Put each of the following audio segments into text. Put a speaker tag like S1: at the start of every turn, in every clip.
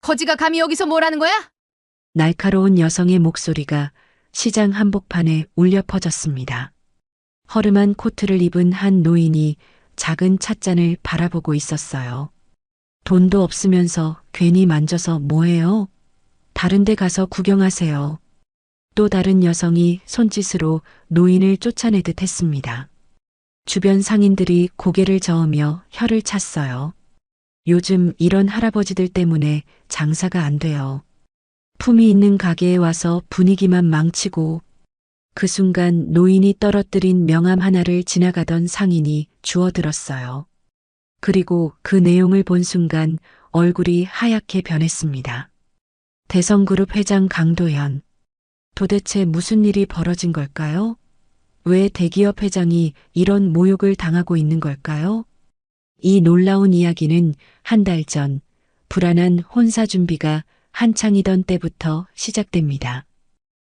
S1: 거지가 감히 여기서 뭐라는 거야?
S2: 날카로운 여성의 목소리가 시장 한복판에 울려 퍼졌습니다. 허름한 코트를 입은 한 노인이 작은 찻잔을 바라보고 있었어요. 돈도 없으면서 괜히 만져서 뭐해요? 다른 데 가서 구경하세요. 또 다른 여성이 손짓으로 노인을 쫓아내듯 했습니다. 주변 상인들이 고개를 저으며 혀를 찼어요. 요즘 이런 할아버지들 때문에 장사가 안 돼요. 품이 있는 가게에 와서 분위기만 망치고. 그 순간 노인이 떨어뜨린 명함 하나를 지나가던 상인이 주워들었어요. 그리고 그 내용을 본 순간 얼굴이 하얗게 변했습니다. 대성그룹 회장 강도현. 도대체 무슨 일이 벌어진 걸까요? 왜 대기업 회장이 이런 모욕을 당하고 있는 걸까요? 이 놀라운 이야기는 한 달 전 불안한 혼사 준비가 한창이던 때부터 시작됩니다.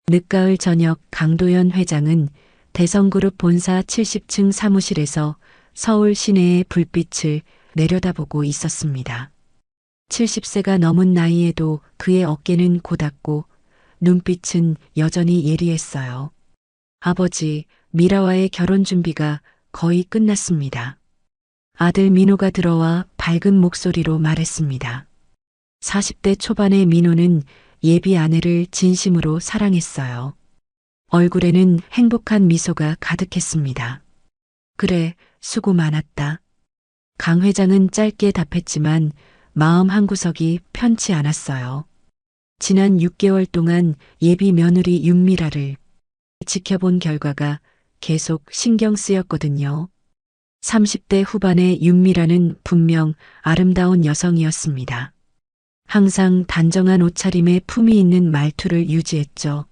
S2: 늦가을 저녁 강도현 회장은 대성그룹 본사 70층 사무실에서 서울 시내의 불빛을 내려다보고 있었습니다. 70세가 넘은 나이에도 그의 어깨는 고닫고 눈빛은 여전히 예리했어요. 아버지, 미라와의 결혼 준비가 거의 끝났습니다. 아들 민호가 들어와 밝은 목소리로 말했습니다. 40대 초반의 민호는 예비 아내를 진심으로 사랑했어요. 얼굴에는 행복한 미소가 가득했습니다. 그래, 수고 많았다. 강 회장은 짧게 답했지만 마음 한구석이 편치 않았어요. 지난 6개월 동안 예비 며느리 윤미라를 지켜본 결과가 계속 신경 쓰였거든요. 30대 후반의 윤미라는 분명 아름다운 여성이었습니다. 항상 단정한 옷차림에 품위 있는 말투를 유지했죠.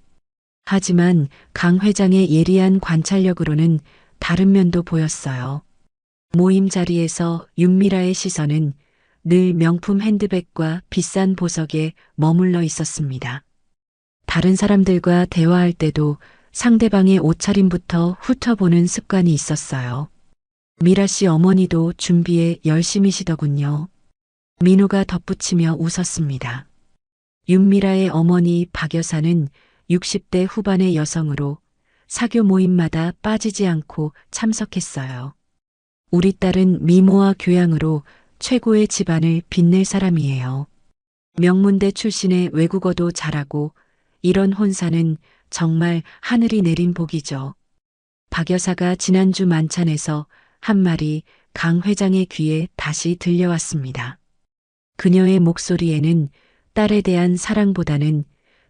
S2: 하지만 강 회장의 예리한 관찰력으로는 다른 면도 보였어요. 모임 자리에서 윤미라의 시선은 늘 명품 핸드백과 비싼 보석에 머물러 있었습니다. 다른 사람들과 대화할 때도 상대방의 옷차림부터 훑어보는 습관이 있었어요. 미라 씨 어머니도 준비에 열심이시더군요. 민호가 덧붙이며 웃었습니다. 윤미라의 어머니 박 여사는 60대 후반의 여성으로 사교 모임마다 빠지지 않고 참석했어요. 우리 딸은 미모와 교양으로 최고의 집안을 빛낼 사람이에요. 명문대 출신의 외국어도 잘하고 이런 혼사는 정말 하늘이 내린 복이죠. 박 여사가 지난주 만찬에서 한 말이 강 회장의 귀에 다시 들려왔습니다. 그녀의 목소리에는 딸에 대한 사랑보다는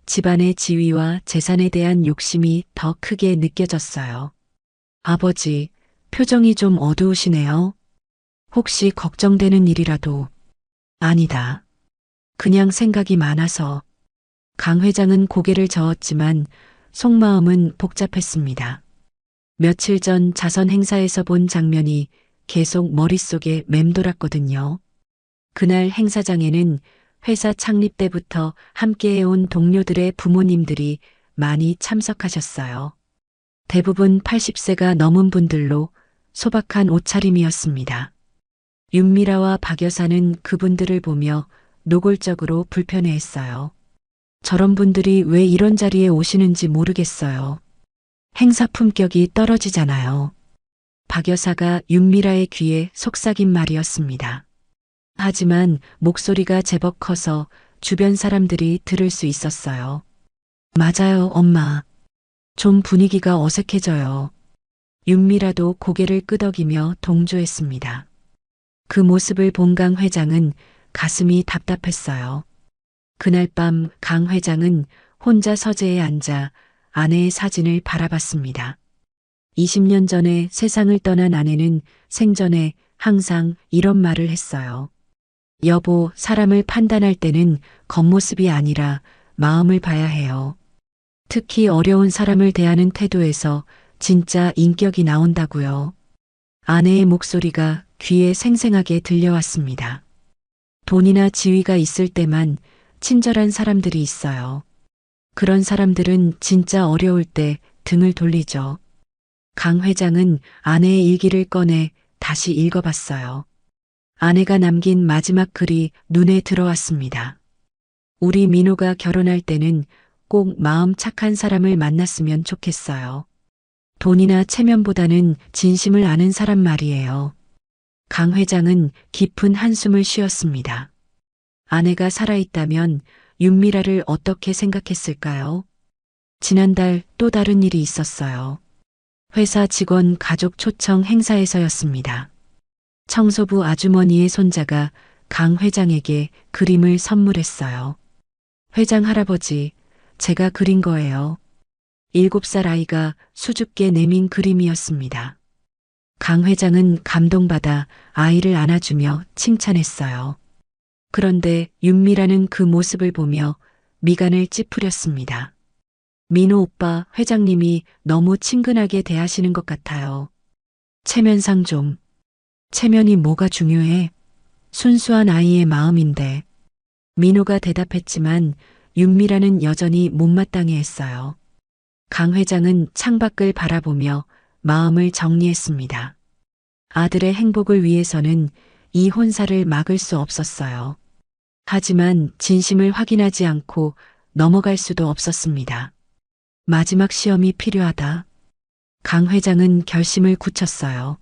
S2: 집안의 지위와 재산에 대한 욕심이 더 크게 느껴졌어요. 아버지, 표정이 좀 어두우시네요. 혹시 걱정되는 일이라도. 아니다. 그냥 생각이 많아서. 강 회장은 고개를 저었지만 속마음은 복잡했습니다. 며칠 전 자선 행사에서 본 장면이 계속 머릿속에 맴돌았거든요. 그날 행사장에는 회사 창립 때부터 함께해온 동료들의 부모님들이 많이 참석하셨어요. 대부분 80세가 넘은 분들로 소박한 옷차림이었습니다. 윤미라와 박 여사는 그분들을 보며 노골적으로 불편해했어요. 저런 분들이 왜 이런 자리에 오시는지 모르겠어요. 행사 품격이 떨어지잖아요. 박 여사가 윤미라의 귀에 속삭인 말이었습니다. 하지만 목소리가 제법 커서 주변 사람들이 들을 수 있었어요. 맞아요, 엄마. 좀 분위기가 어색해져요. 윤미라도 고개를 끄덕이며 동조했습니다. 그 모습을 본 강 회장은 가슴이 답답했어요. 그날 밤 강 회장은 혼자 서재에 앉아 아내의 사진을 바라봤습니다. 20년 전에 세상을 떠난 아내는 생전에 항상 이런 말을 했어요. 여보, 사람을 판단할 때는 겉모습이 아니라 마음을 봐야 해요. 특히 어려운 사람을 대하는 태도에서 진짜 인격이 나온다고요. 아내의 목소리가 귀에 생생하게 들려왔습니다. 돈이나 지위가 있을 때만 친절한 사람들이 있어요. 그런 사람들은 진짜 어려울 때 등을 돌리죠. 강 회장은 아내의 일기를 꺼내 다시 읽어봤어요. 아내가 남긴 마지막 글이 눈에 들어왔습니다. 우리 민호가 결혼할 때는 꼭 마음 착한 사람을 만났으면 좋겠어요. 돈이나 체면보다는 진심을 아는 사람 말이에요. 강 회장은 깊은 한숨을 쉬었습니다. 아내가 살아있다면 윤미라를 어떻게 생각했을까요? 지난달 또 다른 일이 있었어요. 회사 직원 가족 초청 행사에서였습니다. 청소부 아주머니의 손자가 강 회장에게 그림을 선물했어요. 회장 할아버지, 제가 그린 거예요. 7살 아이가 수줍게 내민 그림이었습니다. 강 회장은 감동받아 아이를 안아주며 칭찬했어요. 그런데 윤미라는 그 모습을 보며 미간을 찌푸렸습니다. 민호 오빠, 회장님이 너무 친근하게 대하시는 것 같아요. 체면상 좀. 체면이 뭐가 중요해? 순수한 아이의 마음인데. 민호가 대답했지만 윤미라는 여전히 못마땅해 했어요. 강 회장은 창밖을 바라보며 마음을 정리했습니다. 아들의 행복을 위해서는 이 혼사를 막을 수 없었어요. 하지만 진심을 확인하지 않고 넘어갈 수도 없었습니다. 마지막 시험이 필요하다. 강 회장은 결심을 굳혔어요.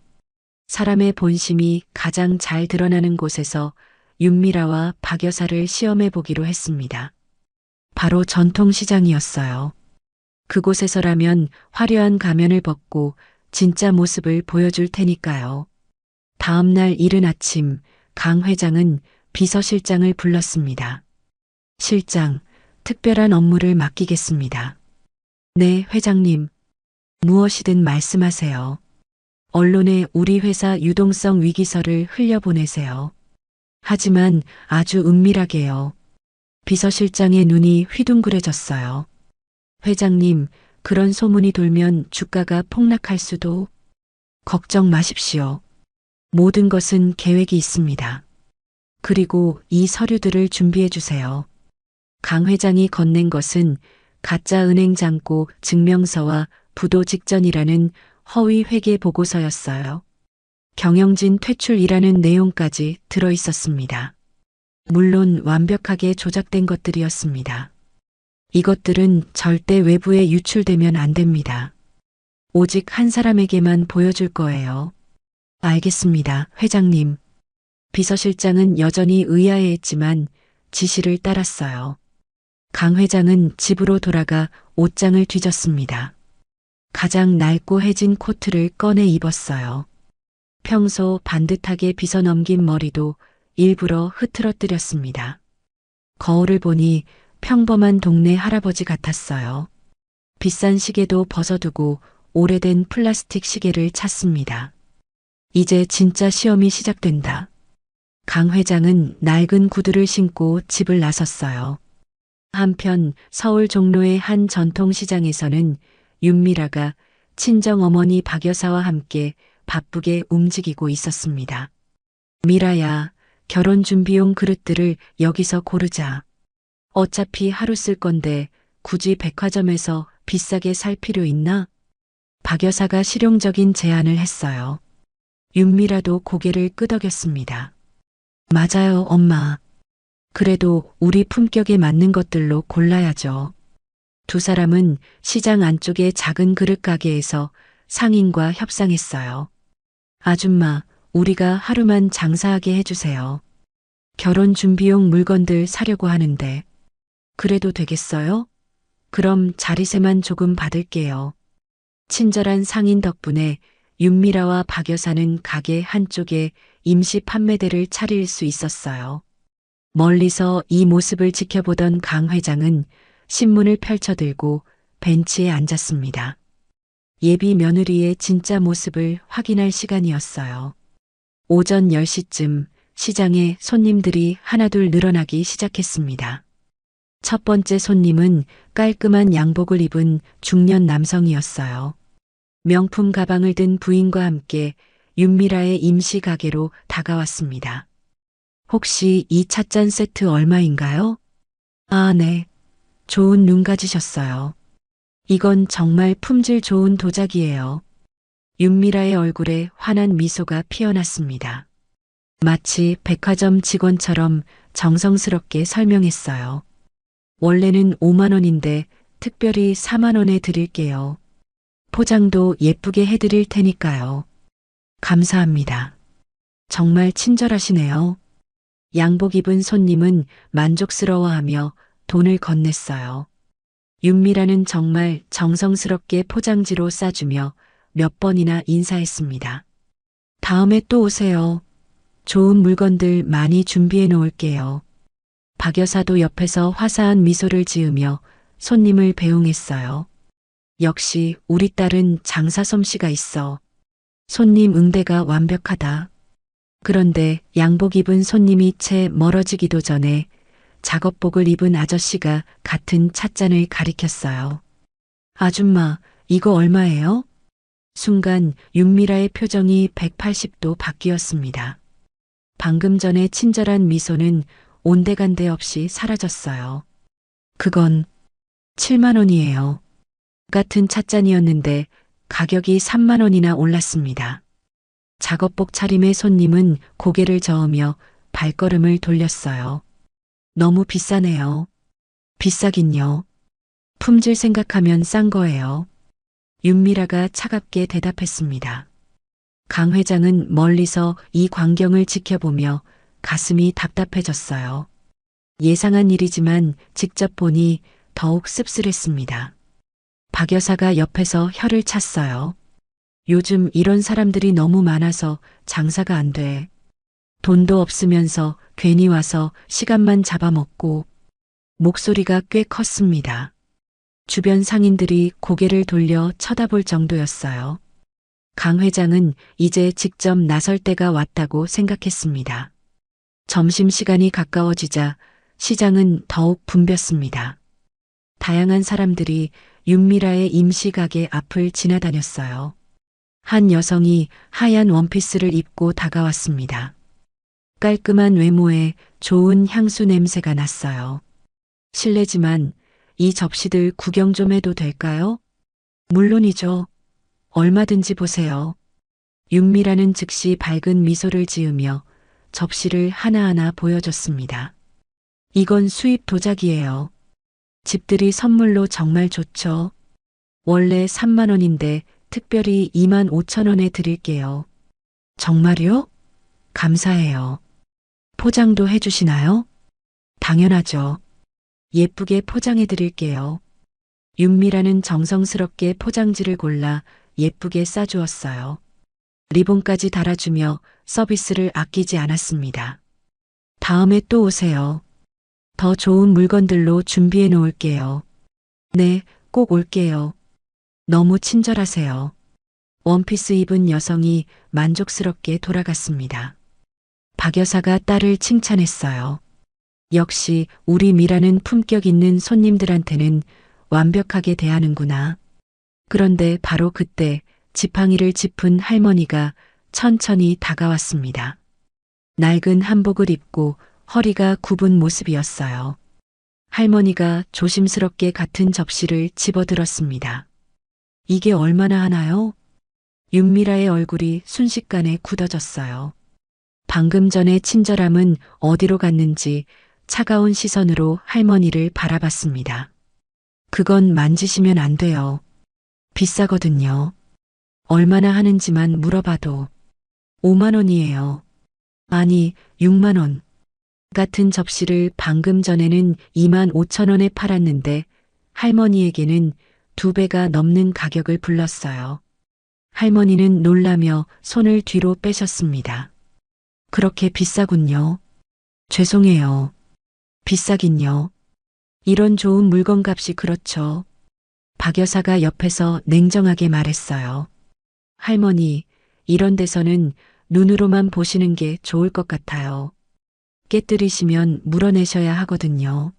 S2: 사람의 본심이 가장 잘 드러나는 곳에서 윤미라와 박 여사를 시험해 보기로 했습니다. 바로 전통시장이었어요. 그곳에서라면 화려한 가면을 벗고 진짜 모습을 보여줄 테니까요. 다음 날 이른 아침 강 회장은 비서실장을 불렀습니다. 실장, 특별한 업무를 맡기겠습니다. 네, 회장님. 무엇이든 말씀하세요. 언론에 우리 회사 유동성 위기설을 흘려보내세요. 하지만 아주 은밀하게요. 비서실장의 눈이 휘둥그레졌어요. 회장님, 그런 소문이 돌면 주가가 폭락할 수도. 걱정 마십시오. 모든 것은 계획이 있습니다. 그리고 이 서류들을 준비해 주세요. 강 회장이 건넨 것은 가짜 은행 잔고 증명서와 부도 직전이라는 허위 회계 보고서였어요. 경영진 퇴출이라는 내용까지 들어 있었습니다. 물론 완벽하게 조작된 것들이었습니다. 이것들은 절대 외부에 유출되면 안 됩니다. 오직 한 사람에게만 보여줄 거예요. 알겠습니다, 회장님. 비서실장은 여전히 의아해했지만 지시를 따랐어요. 강 회장은 집으로 돌아가 옷장을 뒤졌습니다. 가장 낡고 해진 코트를 꺼내 입었어요. 평소 반듯하게 빗어넘긴 머리도 일부러 흐트러뜨렸습니다. 거울을 보니 평범한 동네 할아버지 같았어요. 비싼 시계도 벗어두고 오래된 플라스틱 시계를 찾습니다. 이제 진짜 시험이 시작된다. 강 회장은 낡은 구두를 신고 집을 나섰어요. 한편 서울 종로의 한 전통시장에서는 윤미라가 친정어머니 박 여사와 함께 바쁘게 움직이고 있었습니다. 미라야, 결혼 준비용 그릇들을 여기서 고르자. 어차피 하루 쓸 건데 굳이 백화점에서 비싸게 살 필요 있나? 박 여사가 실용적인 제안을 했어요. 윤미라도 고개를 끄덕였습니다. 맞아요, 엄마. 그래도 우리 품격에 맞는 것들로 골라야죠. 두 사람은 시장 안쪽의 작은 그릇 가게에서 상인과 협상했어요. 아줌마, 우리가 하루만 장사하게 해주세요. 결혼 준비용 물건들 사려고 하는데. 그래도 되겠어요? 그럼 자리세만 조금 받을게요. 친절한 상인 덕분에 윤미라와 박 여사는 가게 한쪽에 임시 판매대를 차릴 수 있었어요. 멀리서 이 모습을 지켜보던 강 회장은 신문을 펼쳐들고 벤치에 앉았습니다. 예비 며느리의 진짜 모습을 확인할 시간이었어요. 오전 10시쯤 시장에 손님들이 하나둘 늘어나기 시작했습니다. 첫 번째 손님은 깔끔한 양복을 입은 중년 남성이었어요. 명품 가방을 든 부인과 함께 윤미라의 임시 가게로 다가왔습니다. 혹시 이 찻잔 세트 얼마인가요? 아, 네. 좋은 눈 가지셨어요. 이건 정말 품질 좋은 도자기예요. 윤미라의 얼굴에 환한 미소가 피어났습니다. 마치 백화점 직원처럼 정성스럽게 설명했어요. 원래는 5만 원인데 특별히 4만 원에 드릴게요. 포장도 예쁘게 해드릴 테니까요. 감사합니다. 정말 친절하시네요. 양복 입은 손님은 만족스러워하며 돈을 건넸어요. 윤미라는 정말 정성스럽게 포장지로 싸주며 몇 번이나 인사했습니다. 다음에 또 오세요. 좋은 물건들 많이 준비해 놓을게요. 박 여사도 옆에서 화사한 미소를 지으며 손님을 배웅했어요. 역시 우리 딸은 장사 솜씨가 있어. 손님 응대가 완벽하다. 그런데 양복 입은 손님이 채 멀어지기도 전에 작업복을 입은 아저씨가 같은 찻잔을 가리켰어요. 아줌마, 이거 얼마예요? 순간 윤미라의 표정이 180도 바뀌었습니다. 방금 전에 친절한 미소는 온데간데 없이 사라졌어요. 그건 7만 원이에요. 같은 찻잔이었는데 가격이 3만 원이나 올랐습니다. 작업복 차림의 손님은 고개를 저으며 발걸음을 돌렸어요. 너무 비싸네요. 비싸긴요. 품질 생각하면 싼 거예요. 윤미라가 차갑게 대답했습니다. 강 회장은 멀리서 이 광경을 지켜보며 가슴이 답답해졌어요. 예상한 일이지만 직접 보니 더욱 씁쓸했습니다. 박 여사가 옆에서 혀를 찼어요. 요즘 이런 사람들이 너무 많아서 장사가 안 돼. 돈도 없으면서 괜히 와서 시간만 잡아먹고. 목소리가 꽤 컸습니다. 주변 상인들이 고개를 돌려 쳐다볼 정도였어요. 강 회장은 이제 직접 나설 때가 왔다고 생각했습니다. 점심시간이 가까워지자 시장은 더욱 붐볐습니다. 다양한 사람들이 윤미라의 임시가게 앞을 지나다녔어요. 한 여성이 하얀 원피스를 입고 다가왔습니다. 깔끔한 외모에 좋은 향수 냄새가 났어요. 실례지만 이 접시들 구경 좀 해도 될까요? 물론이죠. 얼마든지 보세요. 윤미라는 즉시 밝은 미소를 지으며 접시를 하나하나 보여줬습니다. 이건 수입 도자기예요. 집들이 선물로 정말 좋죠. 원래 3만 원인데 특별히 2만 5천 원에 드릴게요. 정말요? 감사해요. 포장도 해주시나요? 당연하죠. 예쁘게 포장해 드릴게요. 윤미라는 정성스럽게 포장지를 골라 예쁘게 싸주었어요. 리본까지 달아주며 서비스를 아끼지 않았습니다. 다음에 또 오세요. 더 좋은 물건들로 준비해 놓을게요. 네, 꼭 올게요. 너무 친절하세요. 원피스 입은 여성이 만족스럽게 돌아갔습니다. 박 여사가 딸을 칭찬했어요. 역시 우리 미라는 품격 있는 손님들한테는 완벽하게 대하는구나. 그런데 바로 그때 지팡이를 짚은 할머니가 천천히 다가왔습니다. 낡은 한복을 입고 허리가 굽은 모습이었어요. 할머니가 조심스럽게 같은 접시를 집어들었습니다. 이게 얼마나 하나요? 윤미라의 얼굴이 순식간에 굳어졌어요. 방금 전의 친절함은 어디로 갔는지 차가운 시선으로 할머니를 바라봤습니다. 그건 만지시면 안 돼요. 비싸거든요. 얼마나 하는지만 물어봐도 5만 원이에요. 아니, 6만 원. 같은 접시를 방금 전에는 2만 5천 원에 팔았는데 할머니에게는 2배가 넘는 가격을 불렀어요. 할머니는 놀라며 손을 뒤로 빼셨습니다. 그렇게 비싸군요. 죄송해요. 비싸긴요. 이런 좋은 물건값이 그렇죠. 박 여사가 옆에서 냉정하게 말했어요. 할머니, 이런 데서는 눈으로만 보시는 게 좋을 것 같아요. 깨뜨리시면 물어내셔야 하거든요.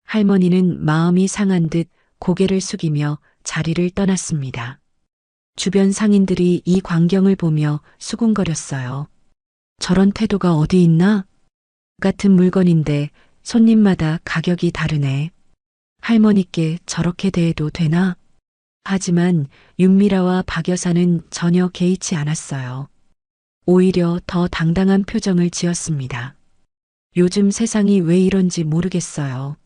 S2: 할머니는 마음이 상한 듯 고개를 숙이며 자리를 떠났습니다. 주변 상인들이 이 광경을 보며 수군거렸어요. 저런 태도가 어디 있나? 같은 물건인데 손님마다 가격이 다르네. 할머니께 저렇게 대해도 되나? 하지만 윤미라와 박 여사는 전혀 개의치 않았어요. 오히려 더 당당한 표정을 지었습니다. 요즘 세상이 왜 이런지 모르겠어요.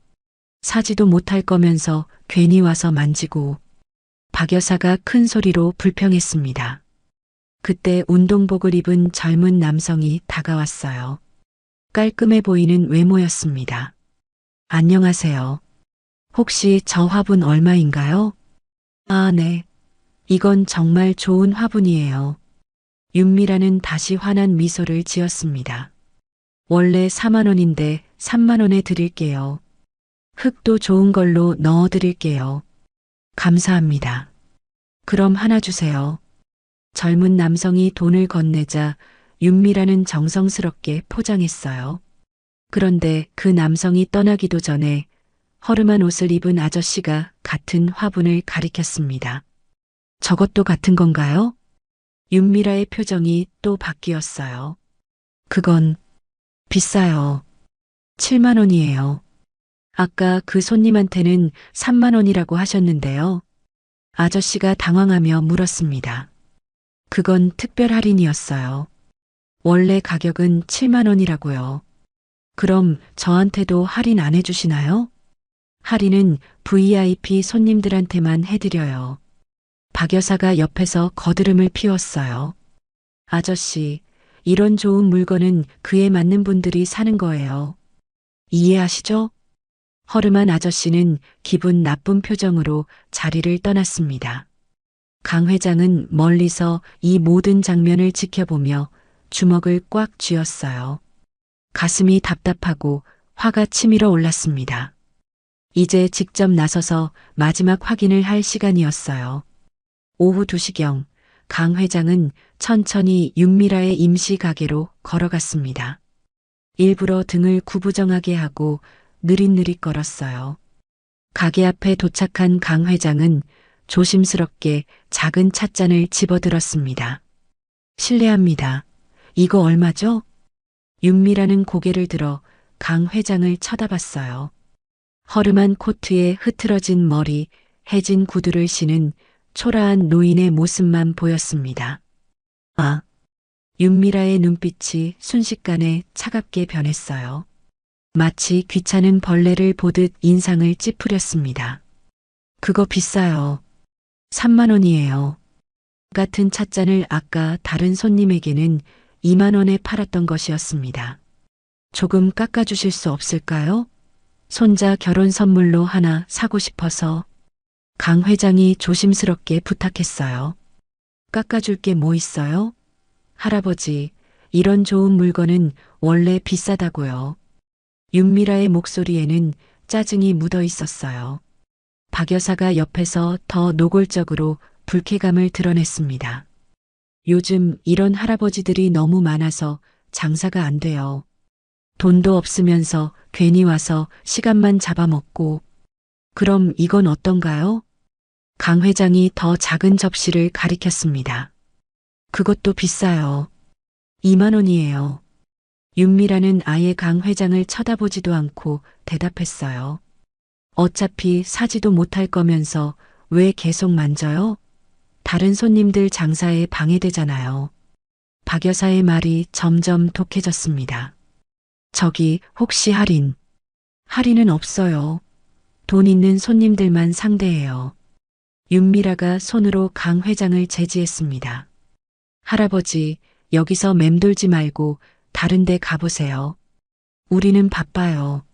S2: 사지도 못할 거면서 괜히 와서 만지고. 박 여사가 큰 소리로 불평했습니다. 그때 운동복을 입은 젊은 남성이 다가왔어요. 깔끔해 보이는 외모였습니다. 안녕하세요. 혹시 저 화분 얼마인가요? 아, 네. 이건 정말 좋은 화분이에요. 윤미라는 다시 환한 미소를 지었습니다. 원래 4만 원인데 3만 원에 드릴게요. 흙도 좋은 걸로 넣어 드릴게요. 감사합니다. 그럼 하나 주세요. 젊은 남성이 돈을 건네자 윤미라는 정성스럽게 포장했어요. 그런데 그 남성이 떠나기도 전에 허름한 옷을 입은 아저씨가 같은 화분을 가리켰습니다. 저것도 같은 건가요? 윤미라의 표정이 또 바뀌었어요. 그건 비싸요. 7만 원이에요. 아까 그 손님한테는 3만 원이라고 하셨는데요. 아저씨가 당황하며 물었습니다. 그건 특별 할인이었어요. 원래 가격은 7만 원이라고요. 그럼 저한테도 할인 안 해주시나요? 할인은 VIP 손님들한테만 해드려요. 박 여사가 옆에서 거드름을 피웠어요. 아저씨, 이런 좋은 물건은 그에 맞는 분들이 사는 거예요. 이해하시죠? 허름한 아저씨는 기분 나쁜 표정으로 자리를 떠났습니다. 강 회장은 멀리서 이 모든 장면을 지켜보며 주먹을 꽉 쥐었어요. 가슴이 답답하고 화가 치밀어 올랐습니다. 이제 직접 나서서 마지막 확인을 할 시간이었어요. 오후 2시경 강 회장은 천천히 윤미라의 임시 가게로 걸어갔습니다. 일부러 등을 구부정하게 하고 느릿느릿 걸었어요. 가게 앞에 도착한 강 회장은 조심스럽게 작은 찻잔을 집어들었습니다. 실례합니다. 이거 얼마죠? 윤미라는 고개를 들어 강 회장을 쳐다봤어요. 허름한 코트에 흐트러진 머리, 해진 구두를 신은 초라한 노인의 모습만 보였습니다. 아, 윤미라의 눈빛이 순식간에 차갑게 변했어요. 마치 귀찮은 벌레를 보듯 인상을 찌푸렸습니다. 그거 비싸요. 3만 원이에요. 같은 찻잔을 아까 다른 손님에게는 2만 원에 팔았던 것이었습니다. 조금 깎아주실 수 없을까요? 손자 결혼 선물로 하나 사고 싶어서. 강 회장이 조심스럽게 부탁했어요. 깎아줄 게 뭐 있어요? 할아버지, 이런 좋은 물건은 원래 비싸다고요. 윤미라의 목소리에는 짜증이 묻어 있었어요. 박 여사가 옆에서 더 노골적으로 불쾌감을 드러냈습니다. 요즘 이런 할아버지들이 너무 많아서 장사가 안 돼요. 돈도 없으면서 괜히 와서 시간만 잡아먹고. 그럼 이건 어떤가요? 강 회장이 더 작은 접시를 가리켰습니다. 그것도 비싸요. 2만 원이에요. 윤미라는 아예 강 회장을 쳐다보지도 않고 대답했어요. 어차피 사지도 못할 거면서 왜 계속 만져요? 다른 손님들 장사에 방해되잖아요. 박 여사의 말이 점점 독해졌습니다. 저기 혹시 할인? 할인은 없어요. 돈 있는 손님들만 상대해요. 윤미라가 손으로 강 회장을 제지했습니다. 할아버지, 여기서 맴돌지 말고 다른 데 가보세요. 우리는 바빠요.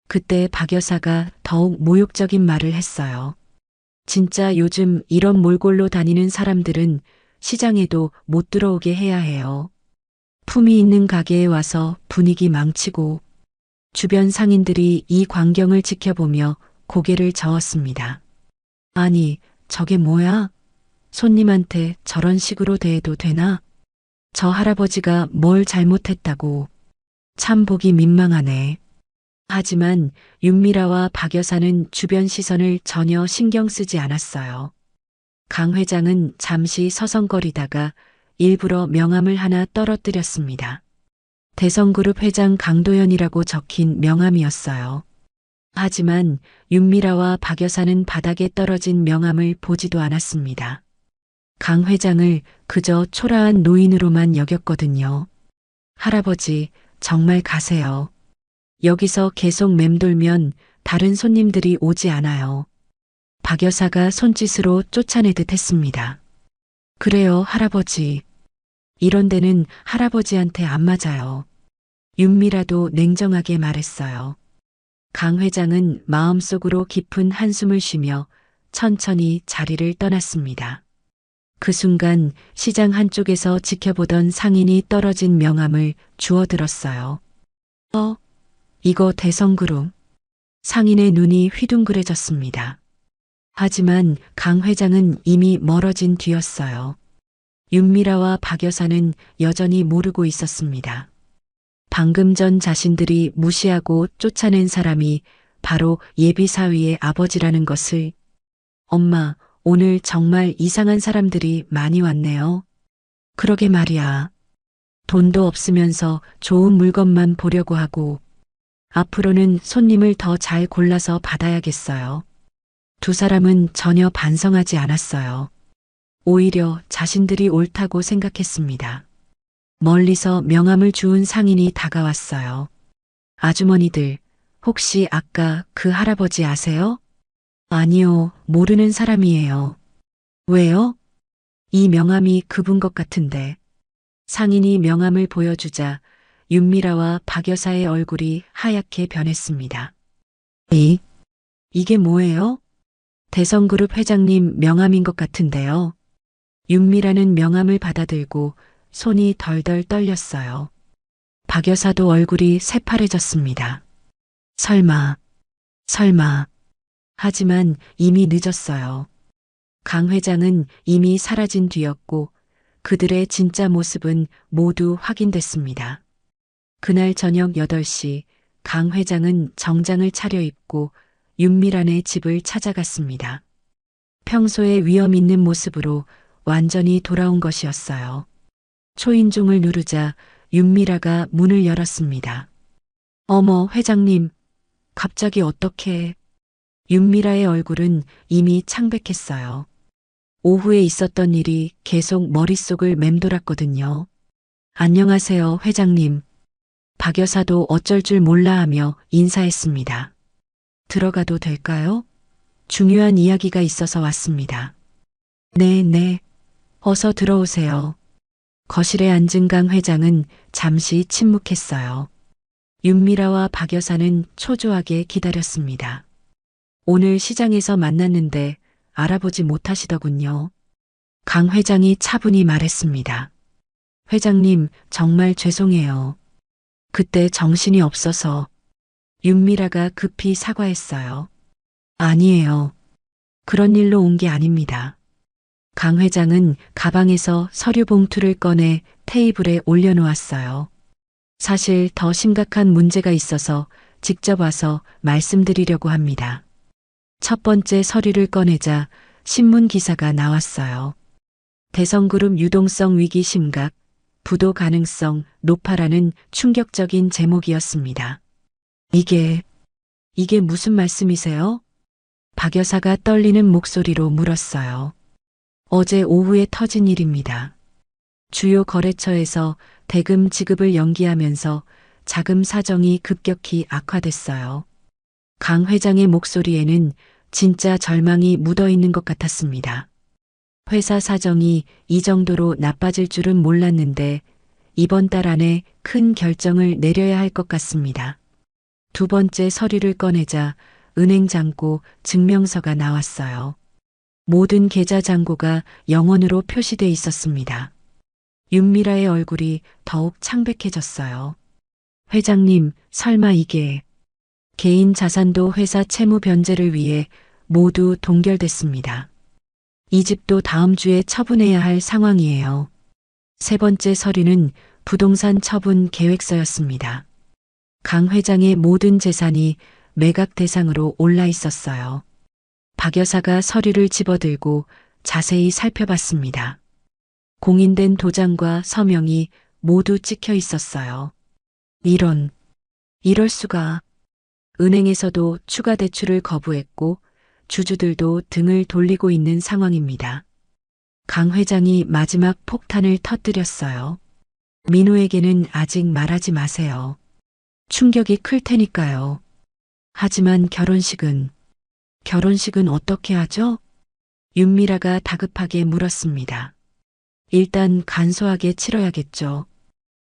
S2: 그때 박 여사가 더욱 모욕적인 말을 했어요. 진짜 요즘 이런 몰골로 다니는 사람들은 시장에도 못 들어오게 해야 해요. 품위 있는 가게에 와서 분위기 망치고. 주변 상인들이 이 광경을 지켜보며 고개를 저었습니다. 아니, 저게 뭐야? 손님한테 저런 식으로 대해도 되나? 저 할아버지가 뭘 잘못했다고. 참 보기 민망하네. 하지만 윤미라와 박 여사는 주변 시선을 전혀 신경 쓰지 않았어요. 강 회장은 잠시 서성거리다가 일부러 명함을 하나 떨어뜨렸습니다. 대성그룹 회장 강도연이라고 적힌 명함이었어요. 하지만 윤미라와 박 여사는 바닥에 떨어진 명함을 보지도 않았습니다. 강 회장을 그저 초라한 노인으로만 여겼거든요. 할아버지, 정말 가세요. 여기서 계속 맴돌면 다른 손님들이 오지 않아요. 박 여사가 손짓으로 쫓아내듯 했습니다. 그래요, 할아버지. 이런 데는 할아버지한테 안 맞아요. 윤미라도 냉정하게 말했어요. 강 회장은 마음속으로 깊은 한숨을 쉬며 천천히 자리를 떠났습니다. 그 순간 시장 한쪽에서 지켜보던 상인이 떨어진 명함을 주워들었어요. 이거 대성그룹. 상인의 눈이 휘둥그레졌습니다. 하지만 강 회장은 이미 멀어진 뒤였어요. 윤미라와 박 여사는 여전히 모르고 있었습니다. 방금 전 자신들이 무시하고 쫓아낸 사람이 바로 예비사위의 아버지라는 것을. 엄마, 오늘 정말 이상한 사람들이 많이 왔네요. 그러게 말이야. 돈도 없으면서 좋은 물건만 보려고 하고 앞으로는 손님을 더 잘 골라서 받아야겠어요. 두 사람은 전혀 반성하지 않았어요. 오히려 자신들이 옳다고 생각했습니다. 멀리서 명함을 주운 상인이 다가왔어요. 아주머니들, 혹시 아까 그 할아버지 아세요? 아니요, 모르는 사람이에요. 왜요? 이 명함이 그분 것 같은데. 상인이 명함을 보여주자 윤미라와 박 여사의 얼굴이 하얗게 변했습니다. 이게 뭐예요? 대성그룹 회장님 명함인 것 같은데요. 윤미라는 명함을 받아들고 손이 덜덜 떨렸어요. 박 여사도 얼굴이 새파래졌습니다. 설마. 하지만 이미 늦었어요. 강 회장은 이미 사라진 뒤였고 그들의 진짜 모습은 모두 확인됐습니다. 그날 저녁 8시 강 회장은 정장을 차려입고 윤미란의 집을 찾아갔습니다. 평소의 위험 있는 모습으로 완전히 돌아온 것이었어요. 초인종을 누르자 윤미라가 문을 열었습니다. 어머, 회장님, 갑자기 어떻게... 윤미라의 얼굴은 이미 창백했어요. 오후에 있었던 일이 계속 머릿속을 맴돌았거든요. 안녕하세요, 회장님. 박 여사도 어쩔 줄 몰라 하며 인사했습니다. 들어가도 될까요? 중요한 이야기가 있어서 왔습니다. 네. 어서 들어오세요. 거실에 앉은 강 회장은 잠시 침묵했어요. 윤미라와 박 여사는 초조하게 기다렸습니다. 오늘 시장에서 만났는데 알아보지 못하시더군요. 강 회장이 차분히 말했습니다. 회장님, 정말 죄송해요. 그때 정신이 없어서. 윤미라가 급히 사과했어요. 아니에요. 그런 일로 온 게 아닙니다. 강 회장은 가방에서 서류 봉투를 꺼내 테이블에 올려놓았어요. 사실 더 심각한 문제가 있어서 직접 와서 말씀드리려고 합니다. 첫 번째 서류를 꺼내자 신문 기사가 나왔어요. 대성그룹 유동성 위기 심각, 부도 가능성 높아라는 충격적인 제목이었습니다. 이게 무슨 말씀이세요? 박 여사가 떨리는 목소리로 물었어요. 어제 오후에 터진 일입니다. 주요 거래처에서 대금 지급을 연기하면서 자금 사정이 급격히 악화됐어요. 강 회장의 목소리에는 진짜 절망이 묻어 있는 것 같았습니다. 회사 사정이 이 정도로 나빠질 줄은 몰랐는데 이번 달 안에 큰 결정을 내려야 할 것 같습니다. 두 번째 서류를 꺼내자 은행 잔고 증명서가 나왔어요. 모든 계좌 잔고가 영원으로 표시돼 있었습니다. 윤미라의 얼굴이 더욱 창백해졌어요. 회장님, 설마 이게... 개인 자산도 회사 채무 변제를 위해 모두 동결됐습니다. 이 집도 다음 주에 처분해야 할 상황이에요. 세 번째 서류는 부동산 처분 계획서였습니다. 강 회장의 모든 재산이 매각 대상으로 올라 있었어요. 박 여사가 서류를 집어들고 자세히 살펴봤습니다. 공인된 도장과 서명이 모두 찍혀 있었어요. 이럴 수가... 은행에서도 추가 대출을 거부했고 주주들도 등을 돌리고 있는 상황입니다. 강 회장이 마지막 폭탄을 터뜨렸어요. 민호에게는 아직 말하지 마세요. 충격이 클 테니까요. 하지만 결혼식은 어떻게 하죠? 윤미라가 다급하게 물었습니다. 일단 간소하게 치러야겠죠.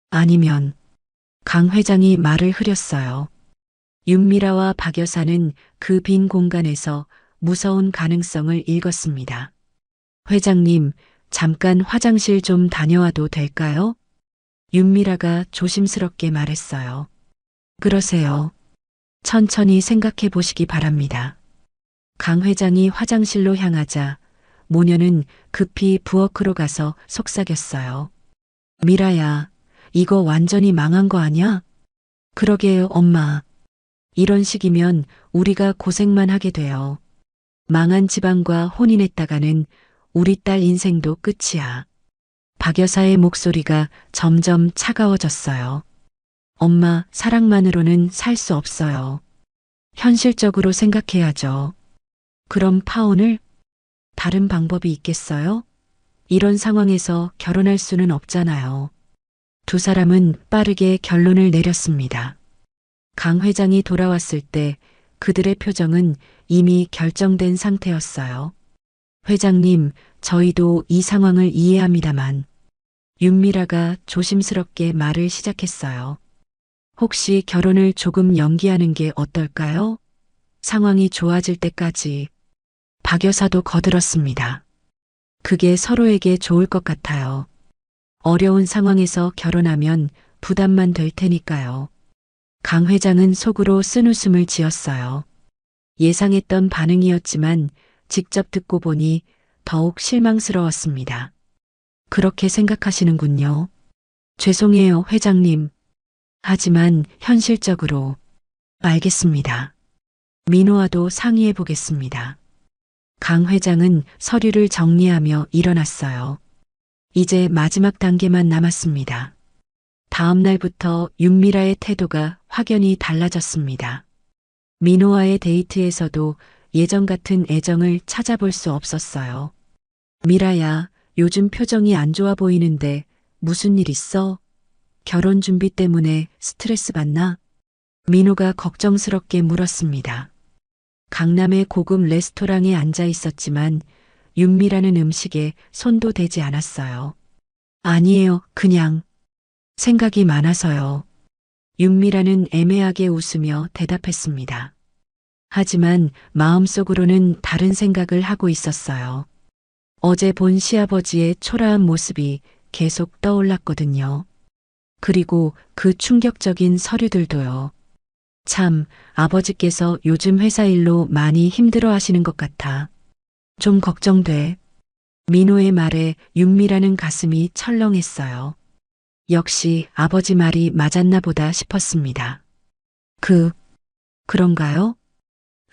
S2: 아니면 강 회장이 말을 흐렸어요. 윤미라와 박 여사는 그 빈 공간에서 무서운 가능성을 읽었습니다. 회장님, 잠깐 화장실 좀 다녀와도 될까요? 윤미라가 조심스럽게 말했어요. 그러세요. 천천히 생각해 보시기 바랍니다. 강 회장이 화장실로 향하자 모녀는 급히 부엌으로 가서 속삭였어요. 미라야, 이거 완전히 망한 거 아냐? 그러게요, 엄마. 이런 식이면 우리가 고생만 하게 돼요. 망한 집안과 혼인했다가는 우리 딸 인생도 끝이야. 박 여사의 목소리가 점점 차가워졌어요. 엄마, 사랑만으로는 살 수 없어요. 현실적으로 생각해야죠. 그럼 파혼을? 다른 방법이 있겠어요? 이런 상황에서 결혼할 수는 없잖아요. 두 사람은 빠르게 결론을 내렸습니다. 강 회장이 돌아왔을 때 그들의 표정은 이미 결정된 상태였어요. 회장님, 저희도 이 상황을 이해합니다만. 윤미라가 조심스럽게 말을 시작했어요. 혹시 결혼을 조금 연기하는 게 어떨까요? 상황이 좋아질 때까지. 박 여사도 거들었습니다. 그게 서로에게 좋을 것 같아요. 어려운 상황에서 결혼하면 부담만 될 테니까요. 강 회장은 속으로 쓴웃음을 지었어요. 예상했던 반응이었지만 직접 듣고 보니 더욱 실망스러웠습니다. 그렇게 생각하시는군요. 죄송해요, 회장님. 하지만 현실적으로. 알겠습니다. 민호와도 상의해 보겠습니다. 강 회장은 서류를 정리하며 일어났어요. 이제 마지막 단계만 남았습니다. 다음 날부터 윤미라의 태도가 확연히 달라졌습니다. 민호와의 데이트에서도 예전 같은 애정을 찾아볼 수 없었어요. 미라야, 요즘 표정이 안 좋아 보이는데 무슨 일 있어? 결혼 준비 때문에 스트레스 받나? 민호가 걱정스럽게 물었습니다. 강남의 고급 레스토랑에 앉아 있었지만 윤미라는 음식에 손도 대지 않았어요. 아니에요, 그냥 생각이 많아서요. 윤미라는 애매하게 웃으며 대답했습니다. 하지만 마음속으로는 다른 생각을 하고 있었어요. 어제 본 시아버지의 초라한 모습이 계속 떠올랐거든요. 그리고 그 충격적인 서류들도요. 참, 아버지께서 요즘 회사 일로 많이 힘들어 하시는 것 같아. 좀 걱정돼. 민호의 말에 윤미라는 가슴이 철렁했어요. 역시 아버지 말이 맞았나 보다 싶었습니다. 그런가요?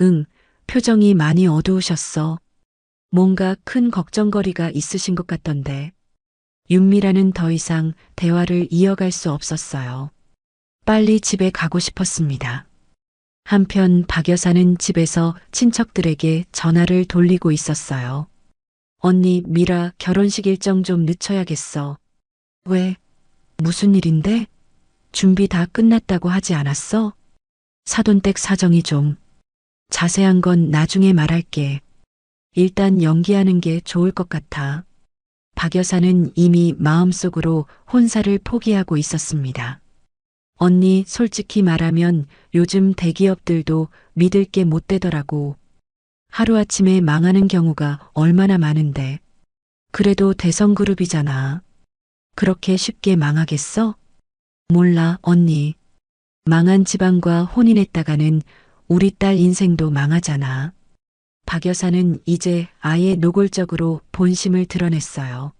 S2: 응, 표정이 많이 어두우셨어. 뭔가 큰 걱정거리가 있으신 것 같던데. 윤미라는 더 이상 대화를 이어갈 수 없었어요. 빨리 집에 가고 싶었습니다. 한편 박 여사는 집에서 친척들에게 전화를 돌리고 있었어요. 언니, 미라 결혼식 일정 좀 늦춰야겠어. 왜? 무슨 일인데? 준비 다 끝났다고 하지 않았어? 사돈댁 사정이 좀. 자세한 건 나중에 말할게. 일단 연기하는 게 좋을 것 같아. 박 여사는 이미 마음속으로 혼사를 포기하고 있었습니다. 언니, 솔직히 말하면 요즘 대기업들도 믿을 게 못 되더라고. 하루아침에 망하는 경우가 얼마나 많은데. 그래도 대성그룹이잖아. 그렇게 쉽게 망하겠어? 몰라, 언니. 망한 집안과 혼인했다가는 우리 딸 인생도 망하잖아. 박 여사는 이제 아예 노골적으로 본심을 드러냈어요.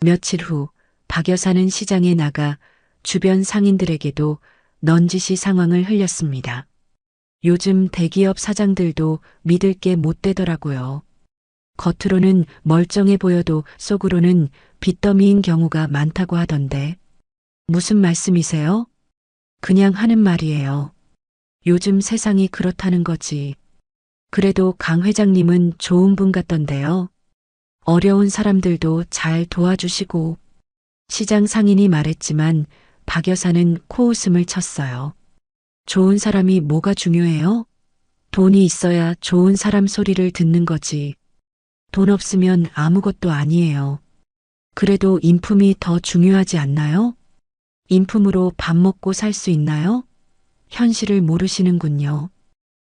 S2: 며칠 후 박 여사는 시장에 나가 주변 상인들에게도 넌지시 상황을 흘렸습니다. 요즘 대기업 사장들도 믿을 게 못 되더라고요. 겉으로는 멀쩡해 보여도 속으로는 빚더미인 경우가 많다고 하던데. 무슨 말씀이세요? 그냥 하는 말이에요. 요즘 세상이 그렇다는 거지. 그래도 강 회장님은 좋은 분 같던데요. 어려운 사람들도 잘 도와주시고. 시장 상인이 말했지만 박 여사는 코웃음을 쳤어요. 좋은 사람이 뭐가 중요해요? 돈이 있어야 좋은 사람 소리를 듣는 거지. 돈 없으면 아무것도 아니에요. 그래도 인품이 더 중요하지 않나요? 인품으로 밥 먹고 살 수 있나요? 현실을 모르시는군요.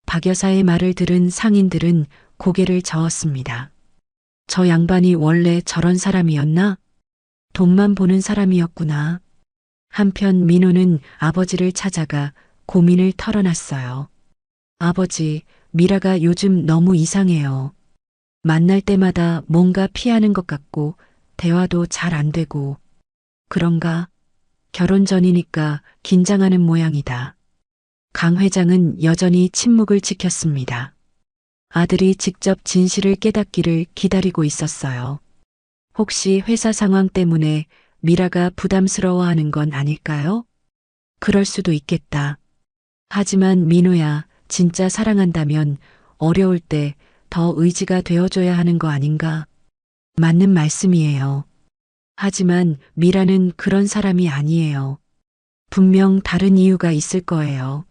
S2: 박 여사의 말을 들은 상인들은 고개를 저었습니다. 저 양반이 원래 저런 사람이었나? 돈만 보는 사람이었구나. 한편 민호는 아버지를 찾아가 고민을 털어놨어요. 아버지, 미라가 요즘 너무 이상해요. 만날 때마다 뭔가 피하는 것 같고 대화도 잘 안 되고. 그런가? 결혼 전이니까 긴장하는 모양이다. 강 회장은 여전히 침묵을 지켰습니다. 아들이 직접 진실을 깨닫기를 기다리고 있었어요. 혹시 회사 상황 때문에 미라가 부담스러워하는 건 아닐까요? 그럴 수도 있겠다. 하지만 민호야, 진짜 사랑한다면 어려울 때 더 의지가 되어줘야 하는 거 아닌가? 맞는 말씀이에요. 하지만 미라는 그런 사람이 아니에요. 분명 다른 이유가 있을 거예요.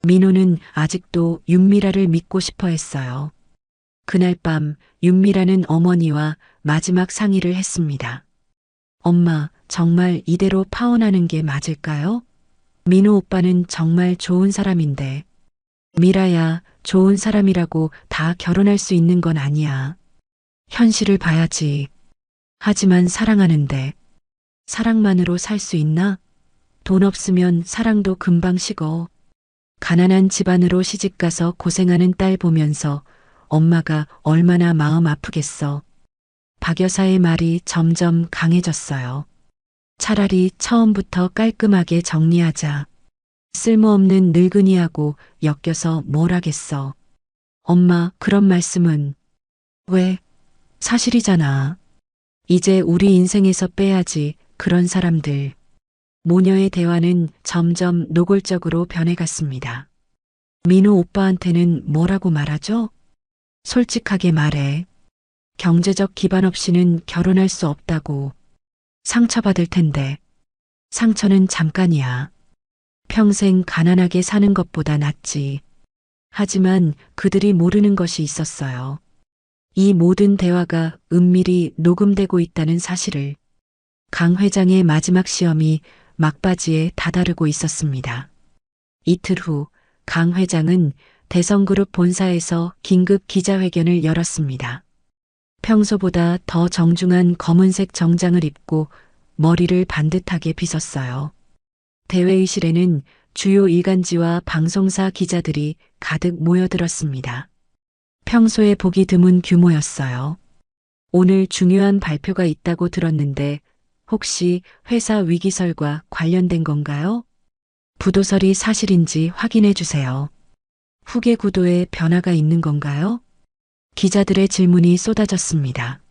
S2: 민호는 아직도 윤미라를 믿고 싶어 했어요. 그날 밤 윤미라는 어머니와 마지막 상의를 했습니다. 엄마, 정말 이대로 파혼하는 게 맞을까요? 민호 오빠는 정말 좋은 사람인데. 미라야, 좋은 사람이라고 다 결혼할 수 있는 건 아니야. 현실을 봐야지. 하지만 사랑하는데. 사랑만으로 살 수 있나? 돈 없으면 사랑도 금방 식어. 가난한 집안으로 시집가서 고생하는 딸 보면서 엄마가 얼마나 마음 아프겠어. 박 여사의 말이 점점 강해졌어요. 차라리 처음부터 깔끔하게 정리하자. 쓸모없는 늙은이하고 엮여서 뭘 하겠어. 엄마, 그런 말씀은. 왜? 사실이잖아. 이제 우리 인생에서 빼야지, 그런 사람들. 모녀의 대화는 점점 노골적으로 변해갔습니다. 민호 오빠한테는 뭐라고 말하죠? 솔직하게 말해. 경제적 기반 없이는 결혼할 수 없다고. 상처받을 텐데. 상처는 잠깐이야. 평생 가난하게 사는 것보다 낫지. 하지만 그들이 모르는 것이 있었어요. 이 모든 대화가 은밀히 녹음되고 있다는 사실을. 강 회장의 마지막 시험이 막바지에 다다르고 있었습니다. 이틀 후 강 회장은 대성그룹 본사에서 긴급 기자회견을 열었습니다. 평소보다 더 정중한 검은색 정장을 입고 머리를 반듯하게 빗었어요. 대회의실에는 주요 일간지와 방송사 기자들이 가득 모여들었습니다. 평소에 보기 드문 규모였어요. 오늘 중요한 발표가 있다고 들었는데 혹시 회사 위기설과 관련된 건가요? 부도설이 사실인지 확인해 주세요. 후계 구도에 변화가 있는 건가요? 기자들의 질문이 쏟아졌습니다.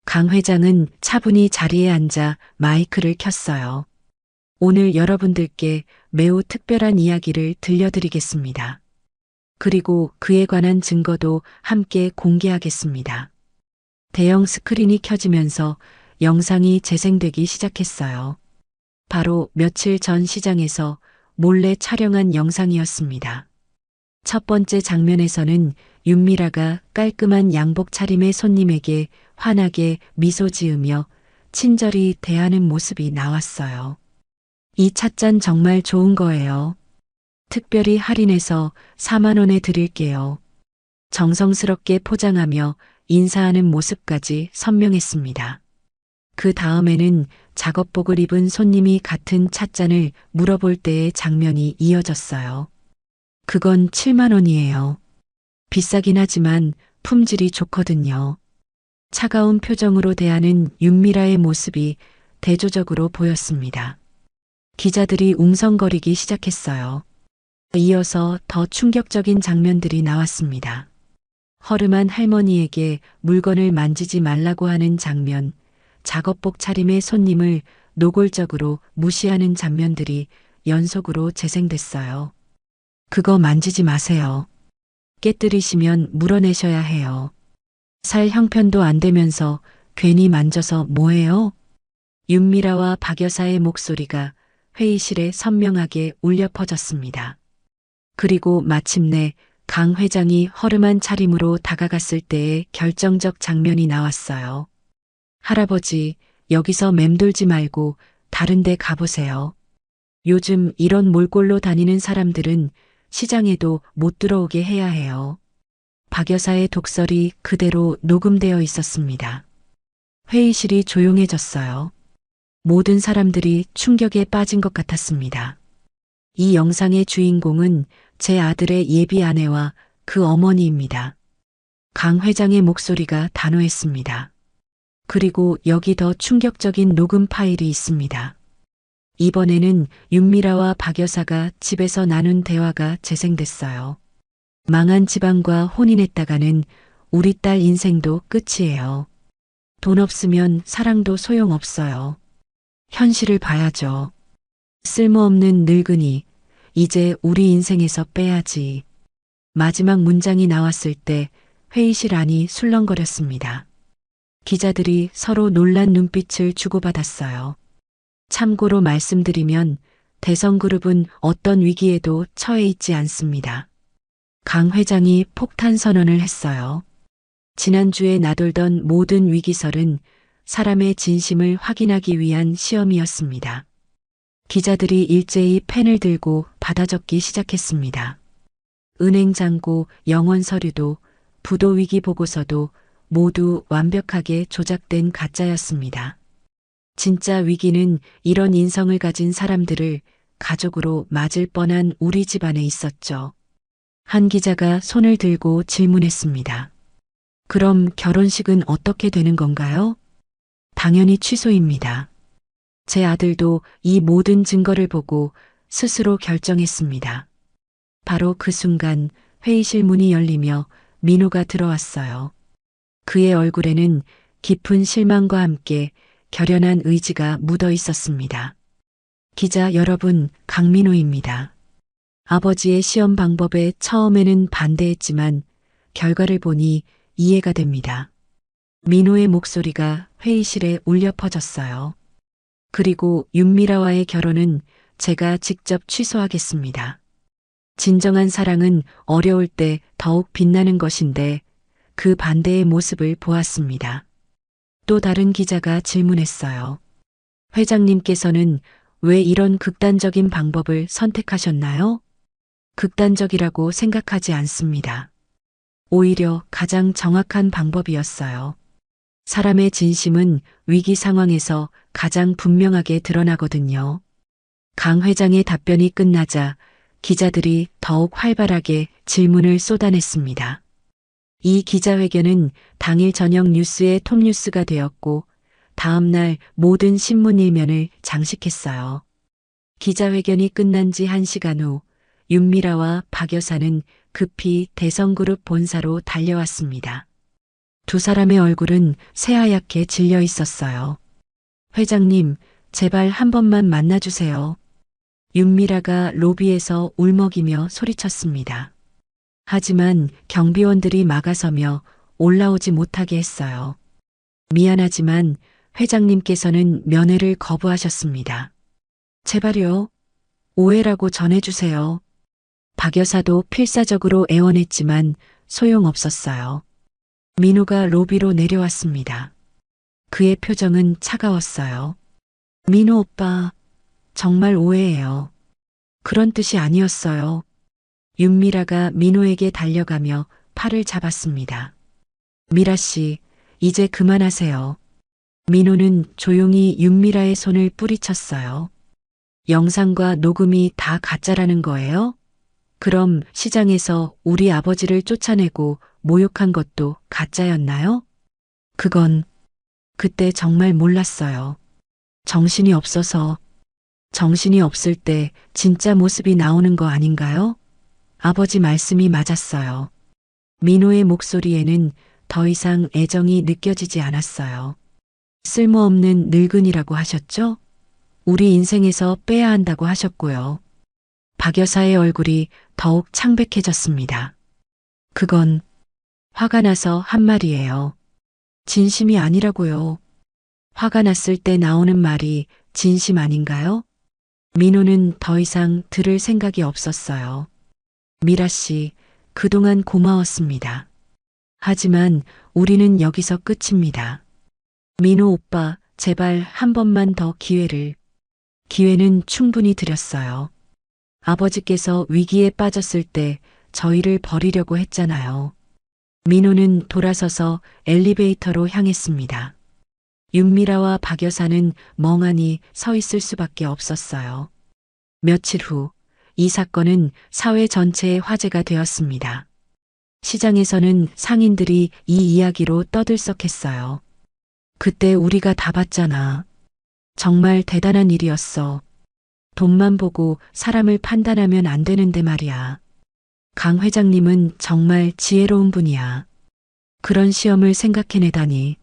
S2: 강 회장은 차분히 자리에 앉아 마이크를 켰어요. 오늘 여러분들께 매우 특별한 이야기를 들려드리겠습니다. 그리고 그에 관한 증거도 함께 공개하겠습니다. 대형 스크린이 켜지면서 영상이 재생되기 시작했어요. 바로 며칠 전 시장에서 몰래 촬영한 영상이었습니다. 첫 번째 장면에서는 윤미라가 깔끔한 양복 차림의 손님에게 환하게 미소 지으며 친절히 대하는 모습이 나왔어요. 이 찻잔 정말 좋은 거예요. 특별히 할인해서 4만 원에 드릴게요. 정성스럽게 포장하며 인사하는 모습까지 선명했습니다. 그 다음에는 작업복을 입은 손님이 같은 찻잔을 물어볼 때의 장면이 이어졌어요. 그건 7만 원이에요. 비싸긴 하지만 품질이 좋거든요. 차가운 표정으로 대하는 윤미라의 모습이 대조적으로 보였습니다. 기자들이 웅성거리기 시작했어요. 이어서 더 충격적인 장면들이 나왔습니다. 허름한 할머니에게 물건을 만지지 말라고 하는 장면, 작업복 차림의 손님을 노골적으로 무시하는 장면들이 연속으로 재생됐어요. 그거 만지지 마세요. 깨뜨리시면 물어내셔야 해요. 살 형편도 안 되면서 괜히 만져서 뭐해요? 윤미라와 박 여사의 목소리가 회의실에 선명하게 울려 퍼졌습니다. 그리고 마침내 강 회장이 허름한 차림으로 다가갔을 때의 결정적 장면이 나왔어요. 할아버지, 여기서 맴돌지 말고 다른 데 가보세요. 요즘 이런 몰골로 다니는 사람들은 시장에도 못 들어오게 해야 해요. 박 여사의 독설이 그대로 녹음되어 있었습니다. 회의실이 조용해졌어요. 모든 사람들이 충격에 빠진 것 같았습니다. 이 영상의 주인공은 제 아들의 예비 아내와 그 어머니입니다. 강 회장의 목소리가 단호했습니다. 그리고 여기 더 충격적인 녹음 파일이 있습니다. 이번에는 윤미라와 박 여사가 집에서 나눈 대화가 재생됐어요. 망한 집안과 혼인했다가는 우리 딸 인생도 끝이에요. 돈 없으면 사랑도 소용없어요. 현실을 봐야죠. 쓸모없는 늙은이, 이제 우리 인생에서 빼야지. 마지막 문장이 나왔을 때 회의실 안이 술렁거렸습니다. 기자들이 서로 놀란 눈빛을 주고받았어요. 참고로 말씀드리면 대성그룹은 어떤 위기에도 처해 있지 않습니다. 강 회장이 폭탄 선언을 했어요. 지난주에 나돌던 모든 위기설은 사람의 진심을 확인하기 위한 시험이었습니다. 기자들이 일제히 펜을 들고 받아 적기 시작했습니다. 은행 잔고, 영원 서류도, 부도 위기 보고서도 모두 완벽하게 조작된 가짜였습니다. 진짜 위기는 이런 인성을 가진 사람들을 가족으로 맞을 뻔한 우리 집안에 있었죠. 한 기자가 손을 들고 질문했습니다. 그럼 결혼식은 어떻게 되는 건가요? 당연히 취소입니다. 제 아들도 이 모든 증거를 보고 스스로 결정했습니다. 바로 그 순간 회의실 문이 열리며 민호가 들어왔어요. 그의 얼굴에는 깊은 실망과 함께 결연한 의지가 묻어 있었습니다. 기자 여러분, 강민호입니다. 아버지의 시험 방법에 처음에는 반대했지만 결과를 보니 이해가 됩니다. 민호의 목소리가 회의실에 울려 퍼졌어요. 그리고 윤미라와의 결혼은 제가 직접 취소하겠습니다. 진정한 사랑은 어려울 때 더욱 빛나는 것인데 그 반대의 모습을 보았습니다. 또 다른 기자가 질문했어요. 회장님께서는 왜 이런 극단적인 방법을 선택하셨나요? 극단적이라고 생각하지 않습니다. 오히려 가장 정확한 방법이었어요. 사람의 진심은 위기 상황에서 가장 분명하게 드러나거든요. 강 회장의 답변이 끝나자 기자들이 더욱 활발하게 질문을 쏟아냈습니다. 이 기자회견은 당일 저녁 뉴스의 톱뉴스가 되었고 다음 날 모든 신문 일면을 장식했어요. 기자회견이 끝난 지 1시간 후 윤미라와 박 여사는 급히 대성그룹 본사로 달려왔습니다. 두 사람의 얼굴은 새하얗게 질려 있었어요. 회장님, 제발 한 번만 만나주세요. 윤미라가 로비에서 울먹이며 소리쳤습니다. 하지만 경비원들이 막아서며 올라오지 못하게 했어요. 미안하지만 회장님께서는 면회를 거부하셨습니다. 제발요. 오해라고 전해주세요. 박 여사도 필사적으로 애원했지만 소용없었어요. 민호가 로비로 내려왔습니다. 그의 표정은 차가웠어요. 민호 오빠, 정말 오해예요. 그런 뜻이 아니었어요. 윤미라가 민호에게 달려가며 팔을 잡았습니다. 미라 씨, 이제 그만하세요. 민호는 조용히 윤미라의 손을 뿌리쳤어요. 영상과 녹음이 다 가짜라는 거예요? 그럼 시장에서 우리 아버지를 쫓아내고 모욕한 것도 가짜였나요? 그건 그때 정말 몰랐어요. 정신이 없어서. 정신이 없을 때 진짜 모습이 나오는 거 아닌가요? 아버지 말씀이 맞았어요. 민호의 목소리에는 더 이상 애정이 느껴지지 않았어요. 쓸모없는 늙은이라고 하셨죠? 우리 인생에서 빼야 한다고 하셨고요. 박 여사의 얼굴이 더욱 창백해졌습니다. 그건 화가 나서 한 말이에요. 진심이 아니라고요. 화가 났을 때 나오는 말이 진심 아닌가요? 민호는 더 이상 들을 생각이 없었어요. 미라 씨, 그동안 고마웠습니다. 하지만 우리는 여기서 끝입니다. 민호 오빠, 제발 한 번만 더 기회를. 기회는 충분히 드렸어요. 아버지께서 위기에 빠졌을 때 저희를 버리려고 했잖아요. 민호는 돌아서서 엘리베이터로 향했습니다. 윤미라와 박 여사는 멍하니 서 있을 수밖에 없었어요. 며칠 후, 이 사건은 사회 전체의 화제가 되었습니다. 시장에서는 상인들이 이 이야기로 떠들썩했어요. 그때 우리가 다 봤잖아. 정말 대단한 일이었어. 돈만 보고 사람을 판단하면 안 되는데 말이야. 강 회장님은 정말 지혜로운 분이야. 그런 시험을 생각해내다니.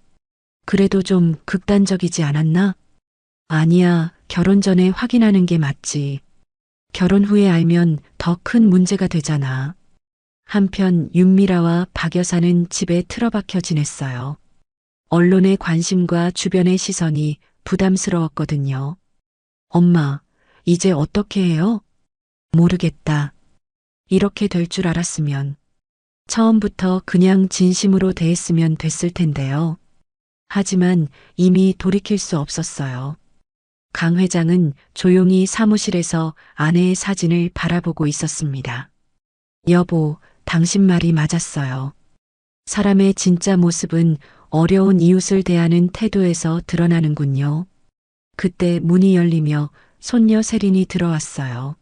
S2: 그래도 좀 극단적이지 않았나? 아니야, 결혼 전에 확인하는 게 맞지. 결혼 후에 알면 더 큰 문제가 되잖아. 한편 윤미라와 박 여사는 집에 틀어박혀 지냈어요. 언론의 관심과 주변의 시선이 부담스러웠거든요. 엄마, 이제 어떻게 해요? 모르겠다. 이렇게 될 줄 알았으면 처음부터 그냥 진심으로 대했으면 됐을 텐데요. 하지만 이미 돌이킬 수 없었어요. 강 회장은 조용히 사무실에서 아내의 사진을 바라보고 있었습니다. 여보, 당신 말이 맞았어요. 사람의 진짜 모습은 어려운 이웃을 대하는 태도에서 드러나는군요. 그때 문이 열리며 손녀 세린이 들어왔어요.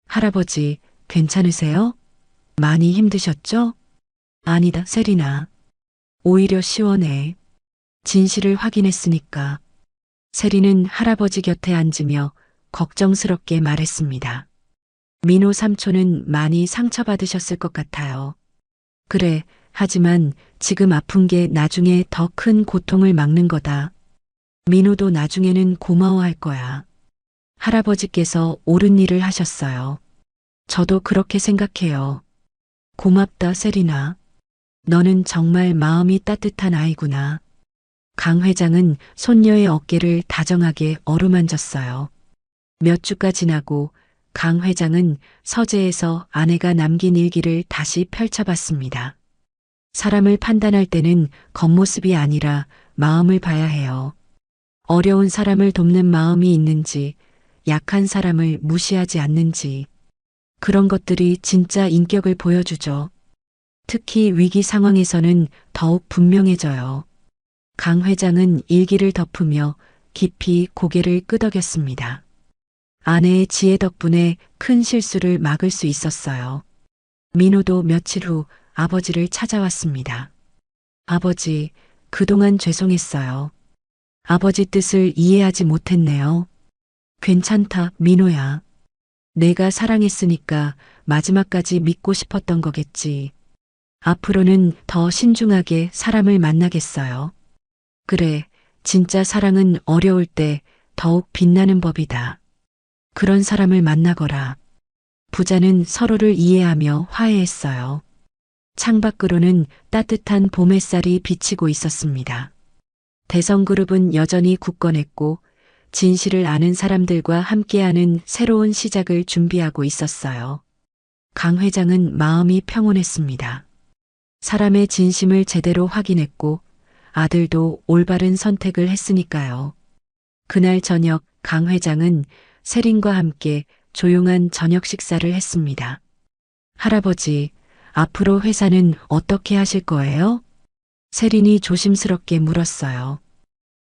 S2: 할아버지, 괜찮으세요? 많이 힘드셨죠? 아니다, 세린아. 오히려 시원해. 진실을 확인했으니까. 세린은 할아버지 곁에 앉으며 걱정스럽게 말했습니다. 민호 삼촌은 많이 상처받으셨을 것 같아요. 그래, 하지만 지금 아픈 게 나중에 더 큰 고통을 막는 거다. 민호도 나중에는 고마워할 거야. 할아버지께서 옳은 일을 하셨어요. 저도 그렇게 생각해요. 고맙다, 세린아. 너는 정말 마음이 따뜻한 아이구나. 강 회장은 손녀의 어깨를 다정하게 어루만졌어요. 몇 주가 지나고 강 회장은 서재에서 아내가 남긴 일기를 다시 펼쳐봤습니다. 사람을 판단할 때는 겉모습이 아니라 마음을 봐야 해요. 어려운 사람을 돕는 마음이 있는지, 약한 사람을 무시하지 않는지, 그런 것들이 진짜 인격을 보여주죠. 특히 위기 상황에서는 더욱 분명해져요. 강 회장은 일기를 덮으며 깊이 고개를 끄덕였습니다. 아내의 지혜 덕분에 큰 실수를 막을 수 있었어요. 민호도 며칠 후 아버지를 찾아왔습니다. 아버지, 그동안 죄송했어요. 아버지 뜻을 이해하지 못했네요. 괜찮다, 민호야. 내가 사랑했으니까 마지막까지 믿고 싶었던 거겠지. 앞으로는 더 신중하게 사람을 만나겠어요. 그래, 진짜 사랑은 어려울 때 더욱 빛나는 법이다. 그런 사람을 만나거라. 부자는 서로를 이해하며 화해했어요. 창밖으로는 따뜻한 봄 햇살이 비치고 있었습니다. 대성그룹은 여전히 굳건했고 진실을 아는 사람들과 함께하는 새로운 시작을 준비하고 있었어요. 강 회장은 마음이 평온했습니다. 사람의 진심을 제대로 확인했고 아들도 올바른 선택을 했으니까요. 그날 저녁 강 회장은 세린과 함께 조용한 저녁 식사를 했습니다. 할아버지, 앞으로 회사는 어떻게 하실 거예요? 세린이 조심스럽게 물었어요.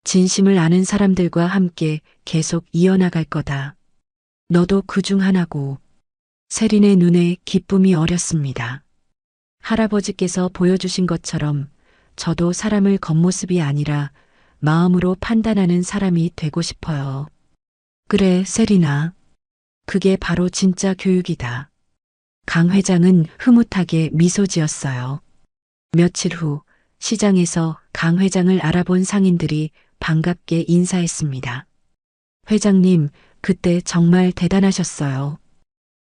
S2: 진심을 아는 사람들과 함께 계속 이어나갈 거다. 너도 그중 하나고. 세린의 눈에 기쁨이 어렸습니다. 할아버지께서 보여주신 것처럼 저도 사람을 겉모습이 아니라 마음으로 판단하는 사람이 되고 싶어요. 그래, 세린아. 그게 바로 진짜 교육이다. 강 회장은 흐뭇하게 미소 지었어요. 며칠 후 시장에서 강 회장을 알아본 상인들이 반갑게 인사했습니다. 회장님, 그때 정말 대단하셨어요.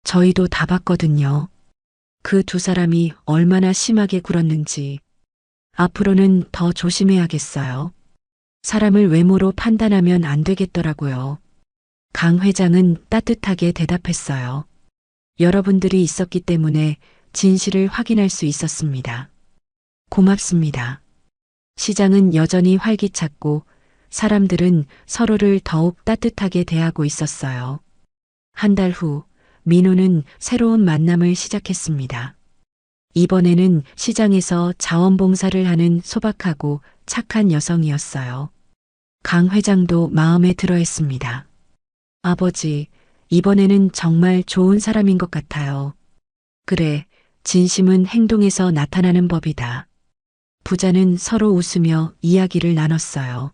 S2: 저희도 다 봤거든요. 그 두 사람이 얼마나 심하게 굴었는지. 앞으로는 더 조심해야겠어요. 사람을 외모로 판단하면 안 되겠더라고요. 강 회장은 따뜻하게 대답했어요. 여러분들이 있었기 때문에 진실을 확인할 수 있었습니다. 고맙습니다. 시장은 여전히 활기찼고 사람들은 서로를 더욱 따뜻하게 대하고 있었어요. 한 달 후, 민호는 새로운 만남을 시작했습니다. 이번에는 시장에서 자원봉사를 하는 소박하고 착한 여성이었어요. 강 회장도 마음에 들어 했습니다. 아버지, 이번에는 정말 좋은 사람인 것 같아요. 그래, 진심은 행동에서 나타나는 법이다. 부자는 서로 웃으며 이야기를 나눴어요.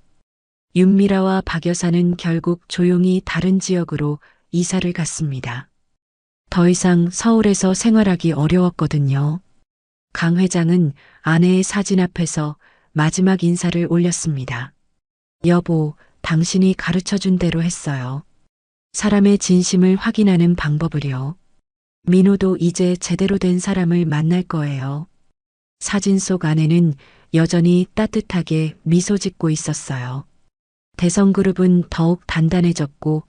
S2: 윤미라와 박 여사는 결국 조용히 다른 지역으로 이사를 갔습니다. 더 이상 서울에서 생활하기 어려웠거든요. 강 회장은 아내의 사진 앞에서 마지막 인사를 올렸습니다. 여보, 당신이 가르쳐 준 대로 했어요. 사람의 진심을 확인하는 방법을요. 민호도 이제 제대로 된 사람을 만날 거예요. 사진 속 아내는 여전히 따뜻하게 미소 짓고 있었어요. 대성그룹은 더욱 단단해졌고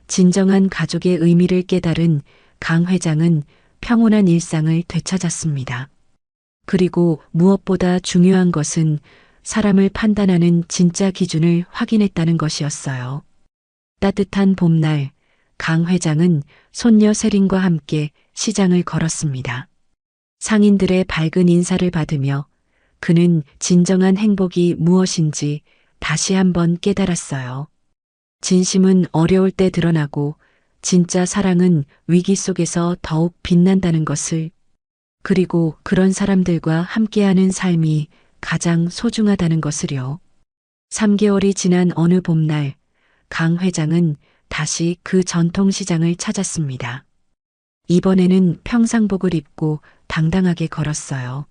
S2: 진정한 가족의 의미를 깨달은 강 회장은 평온한 일상을 되찾았습니다. 그리고 무엇보다 중요한 것은 사람을 판단하는 진짜 기준을 확인했다는 것이었어요. 따뜻한 봄날, 강 회장은 손녀 세린과 함께 시장을 걸었습니다. 상인들의 밝은 인사를 받으며 그는 진정한 행복이 무엇인지 다시 한번 깨달았어요. 진심은 어려울 때 드러나고 진짜 사랑은 위기 속에서 더욱 빛난다는 것을, 그리고 그런 사람들과 함께하는 삶이 가장 소중하다는 것을요. 3개월이 지난 어느 봄날, 강 회장은 다시 그 전통시장을 찾았습니다. 이번에는 평상복을 입고 당당하게 걸었어요.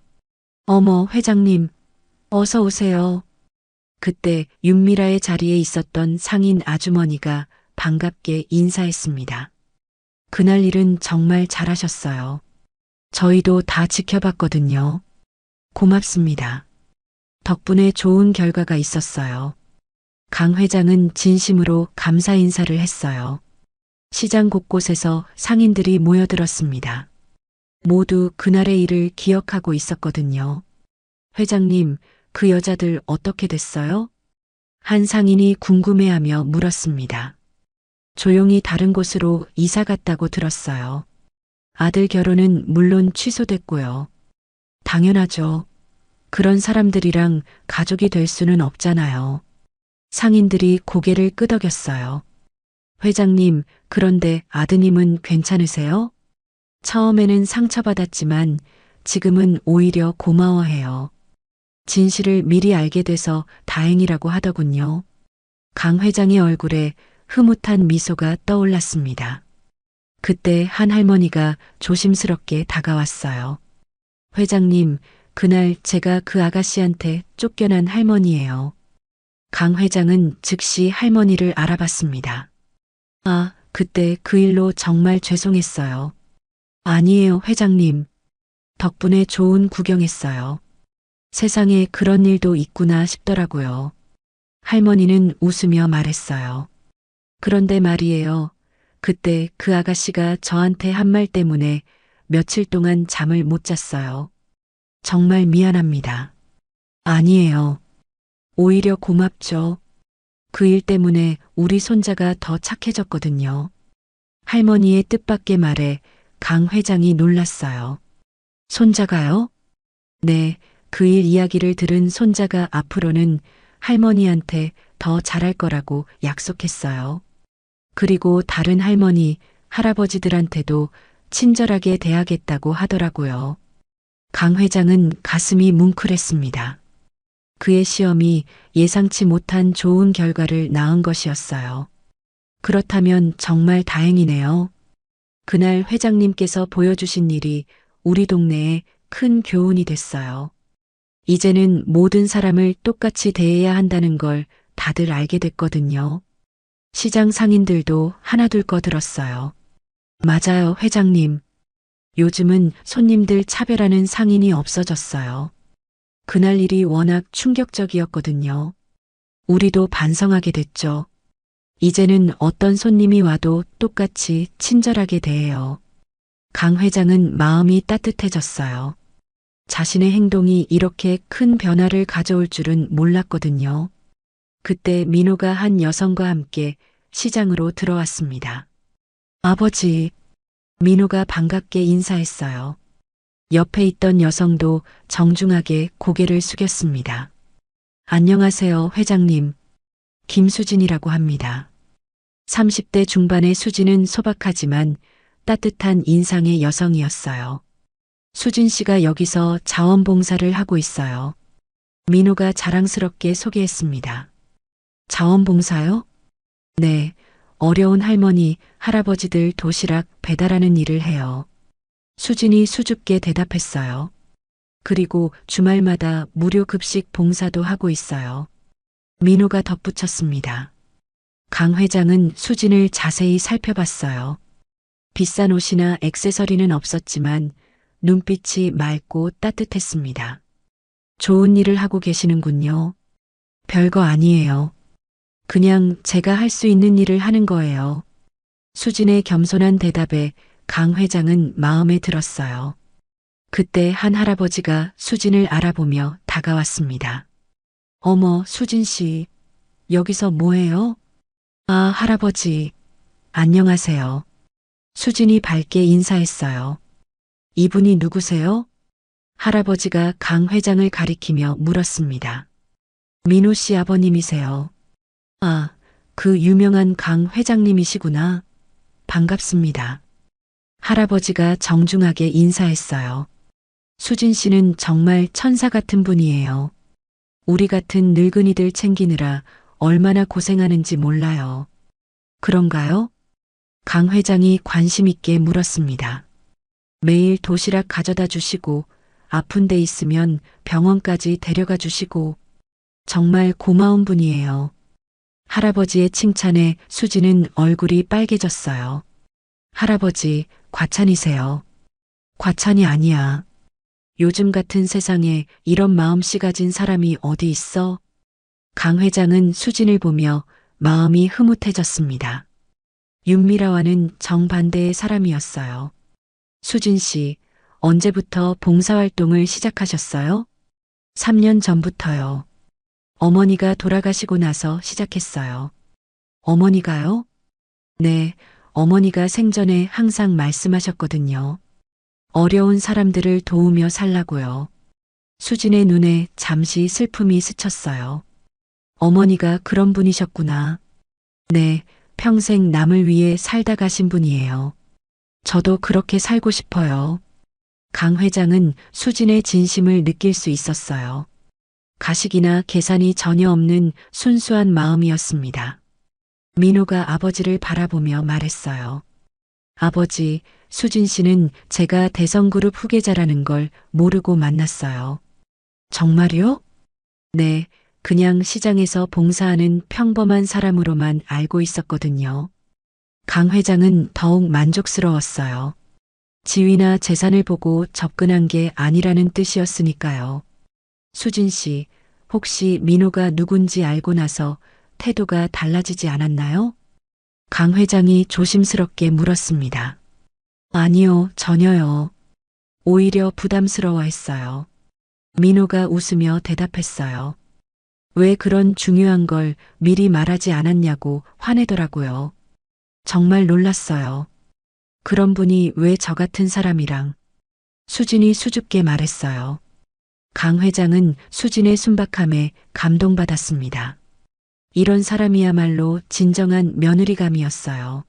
S2: 어머, 회장님, 어서 오세요. 그때 윤미라의 자리에 있었던 상인 아주머니가 반갑게 인사했습니다. 그날 일은 정말 잘하셨어요. 저희도 다 지켜봤거든요. 고맙습니다. 덕분에 좋은 결과가 있었어요. 강 회장은 진심으로 감사 인사를 했어요. 시장 곳곳에서 상인들이 모여들었습니다. 모두 그날의 일을 기억하고 있었거든요. 회장님, 그 여자들 어떻게 됐어요? 한 상인이 궁금해하며 물었습니다. 조용히 다른 곳으로 이사 갔다고 들었어요. 아들 결혼은 물론 취소됐고요. 당연하죠. 그런 사람들이랑 가족이 될 수는 없잖아요. 상인들이 고개를 끄덕였어요. 회장님, 그런데 아드님은 괜찮으세요? 처음에는 상처받았지만 지금은 오히려 고마워해요. 진실을 미리 알게 돼서 다행이라고 하더군요. 강 회장의 얼굴에 흐뭇한 미소가 떠올랐습니다. 그때 한 할머니가 조심스럽게 다가왔어요. 회장님, 그날 제가 그 아가씨한테 쫓겨난 할머니예요. 강 회장은 즉시 할머니를 알아봤습니다. 아, 그때 그 일로 정말 죄송했어요. 아니에요, 회장님. 덕분에 좋은 구경했어요. 세상에 그런 일도 있구나 싶더라고요. 할머니는 웃으며 말했어요. 그런데 말이에요. 그때 그 아가씨가 저한테 한 말 때문에 며칠 동안 잠을 못 잤어요. 정말 미안합니다. 아니에요. 오히려 고맙죠. 그 일 때문에 우리 손자가 더 착해졌거든요. 할머니의 뜻밖의 말에 강 회장이 놀랐어요. 손자가요? 네, 그 일 이야기를 들은 손자가 앞으로는 할머니한테 더 잘할 거라고 약속했어요. 그리고 다른 할머니, 할아버지들한테도 친절하게 대하겠다고 하더라고요. 강 회장은 가슴이 뭉클했습니다. 그의 시험이 예상치 못한 좋은 결과를 낳은 것이었어요. 그렇다면 정말 다행이네요. 그날 회장님께서 보여주신 일이 우리 동네에 큰 교훈이 됐어요. 이제는 모든 사람을 똑같이 대해야 한다는 걸 다들 알게 됐거든요. 시장 상인들도 하나둘 거들었어요. 맞아요, 회장님. 요즘은 손님들 차별하는 상인이 없어졌어요. 그날 일이 워낙 충격적이었거든요. 우리도 반성하게 됐죠. 이제는 어떤 손님이 와도 똑같이 친절하게 대해요. 강 회장은 마음이 따뜻해졌어요. 자신의 행동이 이렇게 큰 변화를 가져올 줄은 몰랐거든요. 그때 민호가 한 여성과 함께 시장으로 들어왔습니다. 아버지, 민호가 반갑게 인사했어요. 옆에 있던 여성도 정중하게 고개를 숙였습니다. 안녕하세요, 회장님. 김수진이라고 합니다. 30대 중반의 수진은 소박하지만 따뜻한 인상의 여성이었어요. 수진 씨가 여기서 자원봉사를 하고 있어요. 민호가 자랑스럽게 소개했습니다. 자원봉사요? 네, 어려운 할머니, 할아버지들 도시락 배달하는 일을 해요. 수진이 수줍게 대답했어요. 그리고 주말마다 무료 급식 봉사도 하고 있어요. 민호가 덧붙였습니다. 강 회장은 수진을 자세히 살펴봤어요. 비싼 옷이나 액세서리는 없었지만 눈빛이 맑고 따뜻했습니다. 좋은 일을 하고 계시는군요. 별거 아니에요. 그냥 제가 할 수 있는 일을 하는 거예요. 수진의 겸손한 대답에 강 회장은 마음에 들었어요. 그때 한 할아버지가 수진을 알아보며 다가왔습니다. 어머, 수진 씨, 여기서 뭐해요? 아, 할아버지, 안녕하세요. 수진이 밝게 인사했어요. 이분이 누구세요? 할아버지가 강 회장을 가리키며 물었습니다. 민호 씨 아버님이세요. 아, 그 유명한 강 회장님이시구나. 반갑습니다. 할아버지가 정중하게 인사했어요. 수진 씨는 정말 천사 같은 분이에요. 우리 같은 늙은이들 챙기느라 얼마나 고생하는지 몰라요. 그런가요? 강 회장이 관심 있게 물었습니다. 매일 도시락 가져다 주시고 아픈 데 있으면 병원까지 데려가 주시고 정말 고마운 분이에요. 할아버지의 칭찬에 수지는 얼굴이 빨개졌어요. 할아버지, 과찬이세요. 과찬이 아니야. 요즘 같은 세상에 이런 마음씨 가진 사람이 어디 있어? 강 회장은 수진을 보며 마음이 흐뭇해졌습니다. 윤미라와는 정반대의 사람이었어요. 수진 씨, 언제부터 봉사활동을 시작하셨어요? 3년 전부터요. 어머니가 돌아가시고 나서 시작했어요. 어머니가요? 네, 어머니가 생전에 항상 말씀하셨거든요. 어려운 사람들을 도우며 살라고요. 수진의 눈에 잠시 슬픔이 스쳤어요. 어머니가 그런 분이셨구나. 네, 평생 남을 위해 살다 가신 분이에요. 저도 그렇게 살고 싶어요. 강 회장은 수진의 진심을 느낄 수 있었어요. 가식이나 계산이 전혀 없는 순수한 마음이었습니다. 민호가 아버지를 바라보며 말했어요. 아버지, 수진 씨는 제가 대성그룹 후계자라는 걸 모르고 만났어요. 정말요? 네, 그냥 시장에서 봉사하는 평범한 사람으로만 알고 있었거든요. 강 회장은 더욱 만족스러웠어요. 지위나 재산을 보고 접근한 게 아니라는 뜻이었으니까요. 수진 씨, 혹시 민호가 누군지 알고 나서 태도가 달라지지 않았나요? 강 회장이 조심스럽게 물었습니다. 아니요, 전혀요. 오히려 부담스러워했어요. 민호가 웃으며 대답했어요. 왜 그런 중요한 걸 미리 말하지 않았냐고 화내더라고요. 정말 놀랐어요. 그런 분이 왜 저 같은 사람이랑. 수진이 수줍게 말했어요. 강 회장은 수진의 순박함에 감동받았습니다. 이런 사람이야말로 진정한 며느리감이었어요.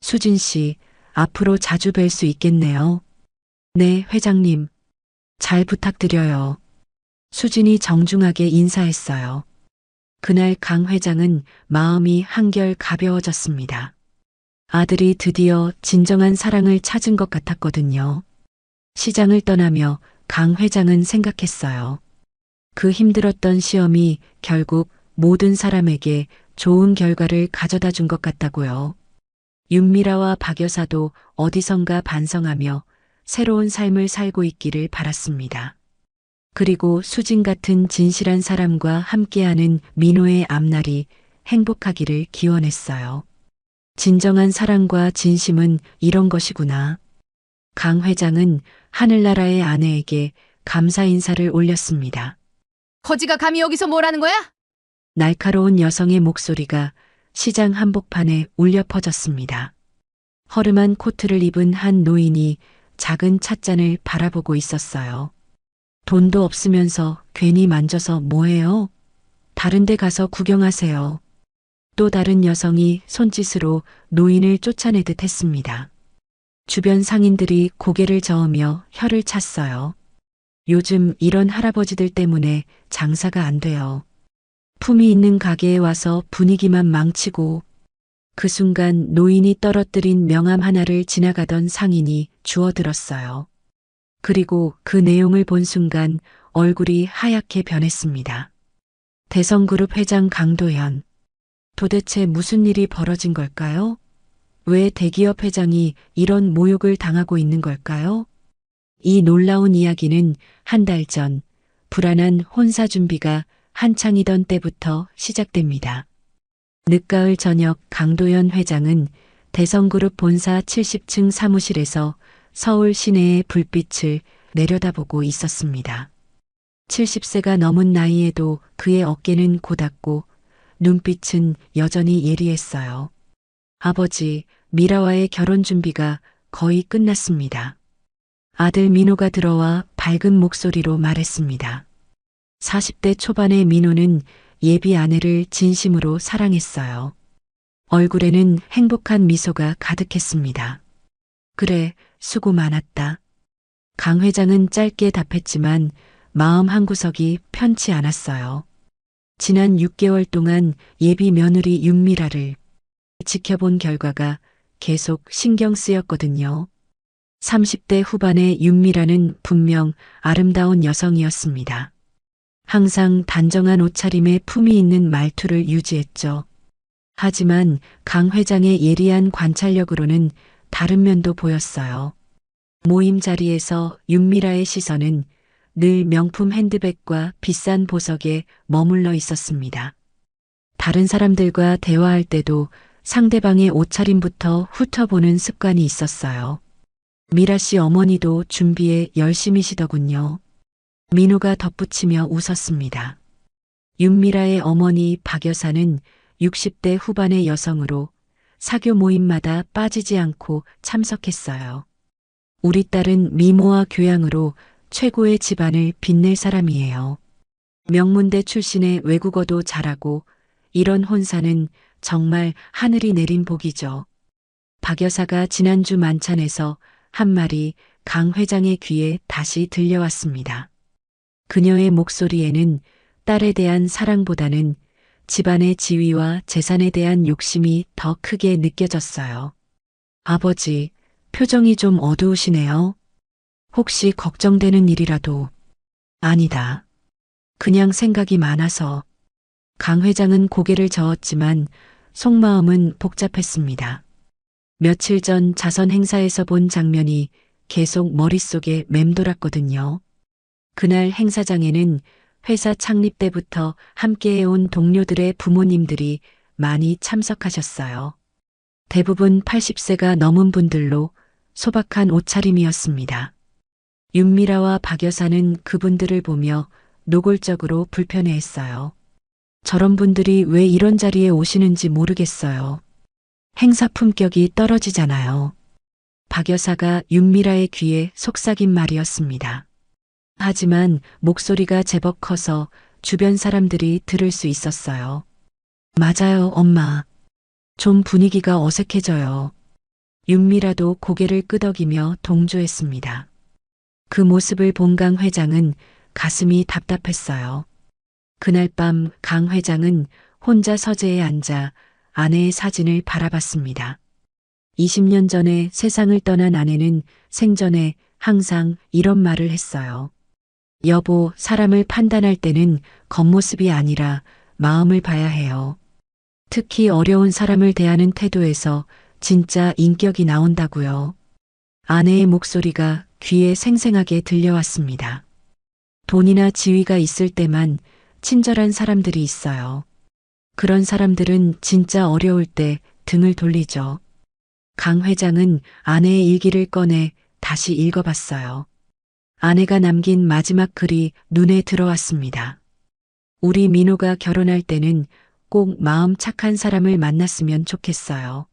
S2: 수진 씨, 앞으로 자주 뵐 수 있겠네요. 네, 회장님. 잘 부탁드려요. 수진이 정중하게 인사했어요. 그날 강 회장은 마음이 한결 가벼워졌습니다. 아들이 드디어 진정한 사랑을 찾은 것 같았거든요. 시장을 떠나며 강 회장은 생각했어요. 그 힘들었던 시험이 결국 모든 사람에게 좋은 결과를 가져다 준 것 같다고요. 윤미라와 박 여사도 어디선가 반성하며 새로운 삶을 살고 있기를 바랐습니다. 그리고 수진 같은 진실한 사람과 함께하는 민호의 앞날이 행복하기를 기원했어요. 진정한 사랑과 진심은 이런 것이구나. 강 회장은 하늘나라의 아내에게 감사 인사를 올렸습니다.
S1: 거지가 감히 여기서 뭐라는 거야?
S2: 날카로운 여성의 목소리가 시장 한복판에 울려 퍼졌습니다. 허름한 코트를 입은 한 노인이 작은 찻잔을 바라보고 있었어요. 돈도 없으면서 괜히 만져서 뭐해요? 다른 데 가서 구경하세요. 또 다른 여성이 손짓으로 노인을 쫓아내듯 했습니다. 주변 상인들이 고개를 저으며 혀를 찼어요. 요즘 이런 할아버지들 때문에 장사가 안 돼요. 품이 있는 가게에 와서 분위기만 망치고. 그 순간 노인이 떨어뜨린 명함 하나를 지나가던 상인이 주워들었어요. 그리고 그 내용을 본 순간 얼굴이 하얗게 변했습니다. 대성그룹 회장 강도현. 도대체 무슨 일이 벌어진 걸까요? 왜 대기업 회장이 이런 모욕을 당하고 있는 걸까요? 이 놀라운 이야기는 한 달 전 불안한 혼사 준비가 한창이던 때부터 시작됩니다. 늦가을 저녁 강도현 회장은 대성그룹 본사 70층 사무실에서 서울 시내의 불빛을 내려다보고 있었습니다. 70세가 넘은 나이에도 그의 어깨는 고닫고 눈빛은 여전히 예리했어요. 아버지, 미라와의 결혼 준비가 거의 끝났습니다. 아들 민호가 들어와 밝은 목소리로 말했습니다. 40대 초반의 민호는 예비 아내를 진심으로 사랑했어요. 얼굴에는 행복한 미소가 가득했습니다. 그래, 수고 많았다. 강 회장은 짧게 답했지만 마음 한구석이 편치 않았어요. 지난 6개월 동안 예비 며느리 윤미라를 지켜본 결과가 계속 신경 쓰였거든요. 30대 후반의 윤미라는 분명 아름다운 여성이었습니다. 항상 단정한 옷차림에 품위 있는 말투를 유지했죠. 하지만 강 회장의 예리한 관찰력으로는 다른 면도 보였어요. 모임 자리에서 윤미라의 시선은 늘 명품 핸드백과 비싼 보석에 머물러 있었습니다. 다른 사람들과 대화할 때도 상대방의 옷차림부터 훑어보는 습관이 있었어요. 미라 씨 어머니도 준비에 열심이시더군요. 민호가 덧붙이며 웃었습니다. 윤미라의 어머니 박 여사는 60대 후반의 여성으로 사교 모임마다 빠지지 않고 참석했어요. 우리 딸은 미모와 교양으로 최고의 집안을 빛낼 사람이에요. 명문대 출신의 외국어도 잘하고 이런 혼사는 정말 하늘이 내린 복이죠. 박 여사가 지난주 만찬에서 한 말이 강 회장의 귀에 다시 들려왔습니다. 그녀의 목소리에는 딸에 대한 사랑보다는 집안의 지위와 재산에 대한 욕심이 더 크게 느껴졌어요. 아버지, 표정이 좀 어두우시네요. 혹시 걱정되는 일이라도. 아니다. 그냥 생각이 많아서. 강 회장은 고개를 저었지만 속마음은 복잡했습니다. 며칠 전 자선 행사에서 본 장면이 계속 머릿속에 맴돌았거든요. 그날 행사장에는 회사 창립 때부터 함께해온 동료들의 부모님들이 많이 참석하셨어요. 대부분 80세가 넘은 분들로 소박한 옷차림이었습니다. 윤미라와 박 여사는 그분들을 보며 노골적으로 불편해했어요. 저런 분들이 왜 이런 자리에 오시는지 모르겠어요. 행사 품격이 떨어지잖아요. 박 여사가 윤미라의 귀에 속삭인 말이었습니다. 하지만 목소리가 제법 커서 주변 사람들이 들을 수 있었어요. 맞아요, 엄마. 좀 분위기가 어색해져요. 윤미라도 고개를 끄덕이며 동조했습니다. 그 모습을 본 강 회장은 가슴이 답답했어요. 그날 밤 강 회장은 혼자 서재에 앉아 아내의 사진을 바라봤습니다. 20년 전에 세상을 떠난 아내는 생전에 항상 이런 말을 했어요. 여보, 사람을 판단할 때는 겉모습이 아니라 마음을 봐야 해요. 특히 어려운 사람을 대하는 태도에서 진짜 인격이 나온다고요. 아내의 목소리가 귀에 생생하게 들려왔습니다. 돈이나 지위가 있을 때만 친절한 사람들이 있어요. 그런 사람들은 진짜 어려울 때 등을 돌리죠. 강 회장은 아내의 일기를 꺼내 다시 읽어봤어요. 아내가 남긴 마지막 글이 눈에 들어왔습니다. 우리 민호가 결혼할 때는 꼭 마음 착한 사람을 만났으면 좋겠어요.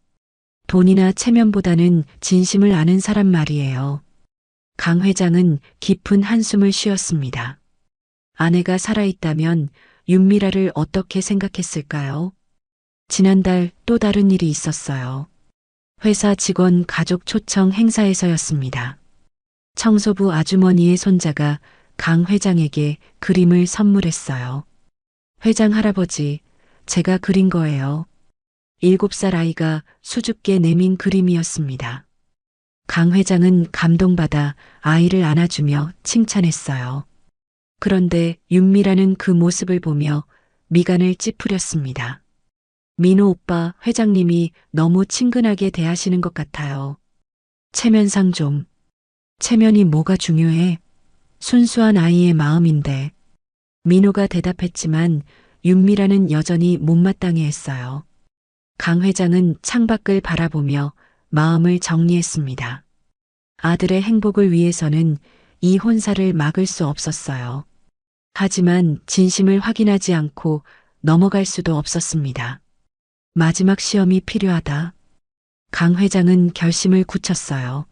S2: 돈이나 체면보다는 진심을 아는 사람 말이에요. 강 회장은 깊은 한숨을 쉬었습니다. 아내가 살아있다면 윤미라를 어떻게 생각했을까요? 지난달 또 다른 일이 있었어요. 회사 직원 가족 초청 행사에서였습니다. 청소부 아주머니의 손자가 강 회장에게 그림을 선물했어요. 회장 할아버지, 제가 그린 거예요. 7살 아이가 수줍게 내민 그림이었습니다. 강 회장은 감동받아 아이를 안아주며 칭찬했어요. 그런데 윤미라는 그 모습을 보며 미간을 찌푸렸습니다. 민호 오빠, 회장님이 너무 친근하게 대하시는 것 같아요. 체면상 좀. 체면이 뭐가 중요해? 순수한 아이의 마음인데. 민호가 대답했지만 윤미라는 여전히 못마땅해 했어요. 강 회장은 창밖을 바라보며 마음을 정리했습니다. 아들의 행복을 위해서는 이 혼사를 막을 수 없었어요. 하지만 진심을 확인하지 않고 넘어갈 수도 없었습니다. 마지막 시험이 필요하다. 강 회장은 결심을 굳혔어요.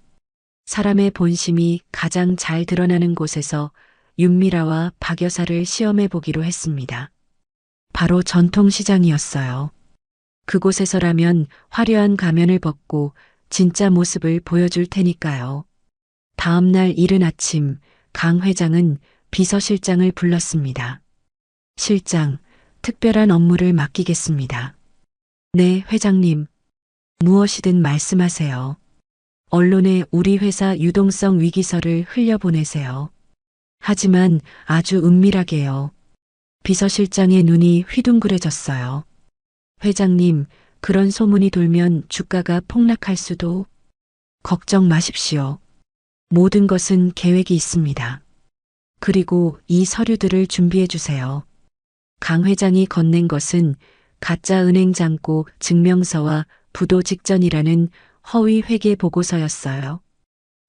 S2: 사람의 본심이 가장 잘 드러나는 곳에서 윤미라와 박 여사를 시험해 보기로 했습니다. 바로 전통시장이었어요. 그곳에서라면 화려한 가면을 벗고 진짜 모습을 보여줄 테니까요. 다음 날 이른 아침 강 회장은 비서실장을 불렀습니다. 실장, 특별한 업무를 맡기겠습니다. 네, 회장님. 무엇이든 말씀하세요. 언론에 우리 회사 유동성 위기설을 흘려보내세요. 하지만 아주 은밀하게요. 비서실장의 눈이 휘둥그레졌어요. 회장님, 그런 소문이 돌면 주가가 폭락할 수도. 걱정 마십시오. 모든 것은 계획이 있습니다. 그리고 이 서류들을 준비해 주세요. 강 회장이 건넨 것은 가짜 은행 잔고 증명서와 부도 직전이라는 허위 회계 보고서였어요.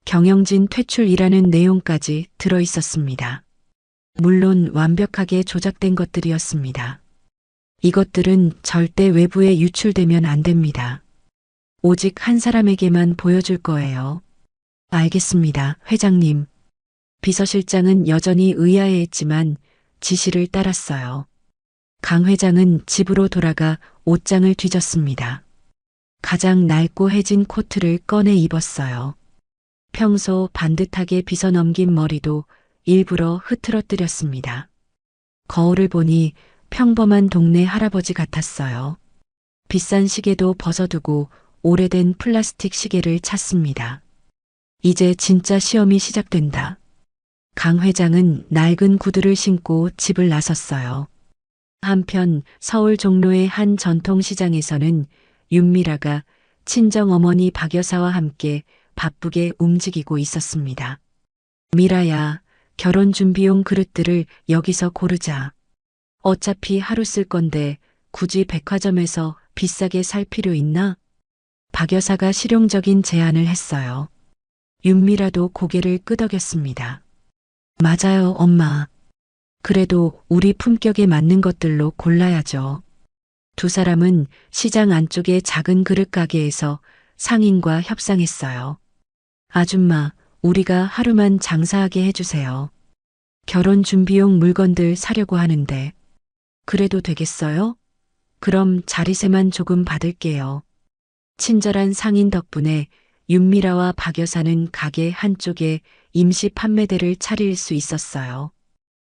S2: 경영진 퇴출이라는 내용까지 들어 있었습니다. 물론 완벽하게 조작된 것들이었습니다. 이것들은 절대 외부에 유출되면 안 됩니다. 오직 한 사람에게만 보여줄 거예요. 알겠습니다, 회장님. 비서실장은 여전히 의아해했지만 지시를 따랐어요. 강 회장은 집으로 돌아가 옷장을 뒤졌습니다. 가장 낡고 해진 코트를 꺼내 입었어요. 평소 반듯하게 빗어넘긴 머리도 일부러 흐트러뜨렸습니다. 거울을 보니 평범한 동네 할아버지 같았어요. 비싼 시계도 벗어두고 오래된 플라스틱 시계를 찾습니다. 이제 진짜 시험이 시작된다. 강 회장은 낡은 구두를 신고 집을 나섰어요. 한편 서울 종로의 한 전통시장에서는 윤미라가 친정어머니 박 여사와 함께 바쁘게 움직이고 있었습니다. 미라야, 결혼 준비용 그릇들을 여기서 고르자. 어차피 하루 쓸 건데 굳이 백화점에서 비싸게 살 필요 있나? 박 여사가 실용적인 제안을 했어요. 윤미라도 고개를 끄덕였습니다. 맞아요, 엄마. 그래도 우리 품격에 맞는 것들로 골라야죠. 두 사람은 시장 안쪽의 작은 그릇 가게에서 상인과 협상했어요. 아줌마, 우리가 하루만 장사하게 해주세요. 결혼 준비용 물건들 사려고 하는데. 그래도 되겠어요? 그럼 자리세만 조금 받을게요. 친절한 상인 덕분에 윤미라와 박 여사는 가게 한쪽에 임시 판매대를 차릴 수 있었어요.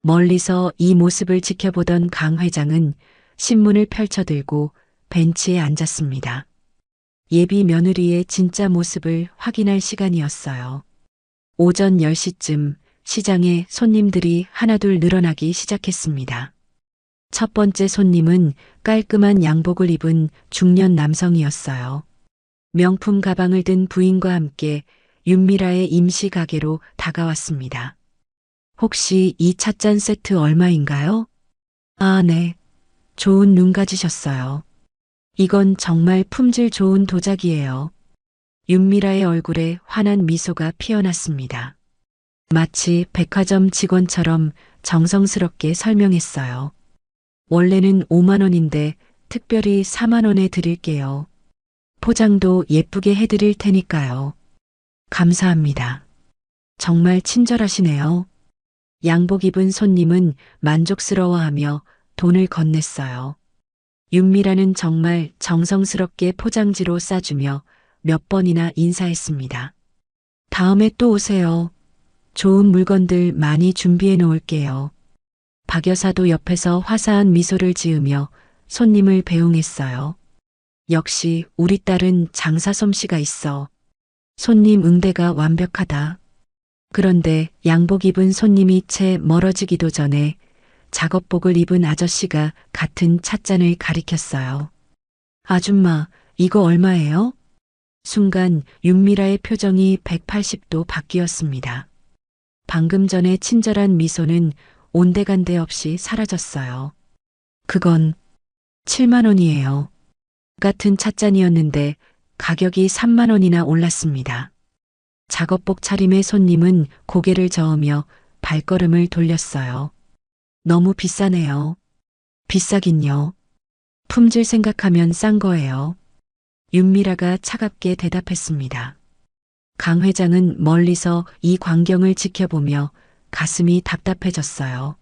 S2: 멀리서 이 모습을 지켜보던 강 회장은 신문을 펼쳐들고 벤치에 앉았습니다. 예비 며느리의 진짜 모습을 확인할 시간이었어요. 오전 10시쯤 시장에 손님들이 하나둘 늘어나기 시작했습니다. 첫 번째 손님은 깔끔한 양복을 입은 중년 남성이었어요. 명품 가방을 든 부인과 함께 윤미라의 임시 가게로 다가왔습니다. 혹시 이 찻잔 세트 얼마인가요? 아, 네. 좋은 눈 가지셨어요. 이건 정말 품질 좋은 도자기예요. 윤미라의 얼굴에 환한 미소가 피어났습니다. 마치 백화점 직원처럼 정성스럽게 설명했어요. 원래는 5만 원인데 특별히 4만 원에 드릴게요. 포장도 예쁘게 해드릴 테니까요. 감사합니다. 정말 친절하시네요. 양복 입은 손님은 만족스러워하며 돈을 건넸어요. 윤미라는 정말 정성스럽게 포장지로 싸주며 몇 번이나 인사했습니다. 다음에 또 오세요. 좋은 물건들 많이 준비해 놓을게요. 박 여사도 옆에서 화사한 미소를 지으며 손님을 배웅했어요. 역시 우리 딸은 장사 솜씨가 있어. 손님 응대가 완벽하다. 그런데 양복 입은 손님이 채 멀어지기도 전에 작업복을 입은 아저씨가 같은 찻잔을 가리켰어요. 아줌마, 이거 얼마예요? 순간 윤미라의 표정이 180도 바뀌었습니다. 방금 전에 친절한 미소는 온데간데 없이 사라졌어요. 그건 7만 원이에요. 같은 찻잔이었는데 가격이 3만 원이나 올랐습니다. 작업복 차림의 손님은 고개를 저으며 발걸음을 돌렸어요. 너무 비싸네요. 비싸긴요. 품질 생각하면 싼 거예요. 윤미라가 차갑게 대답했습니다. 강 회장은 멀리서 이 광경을 지켜보며 가슴이 답답해졌어요.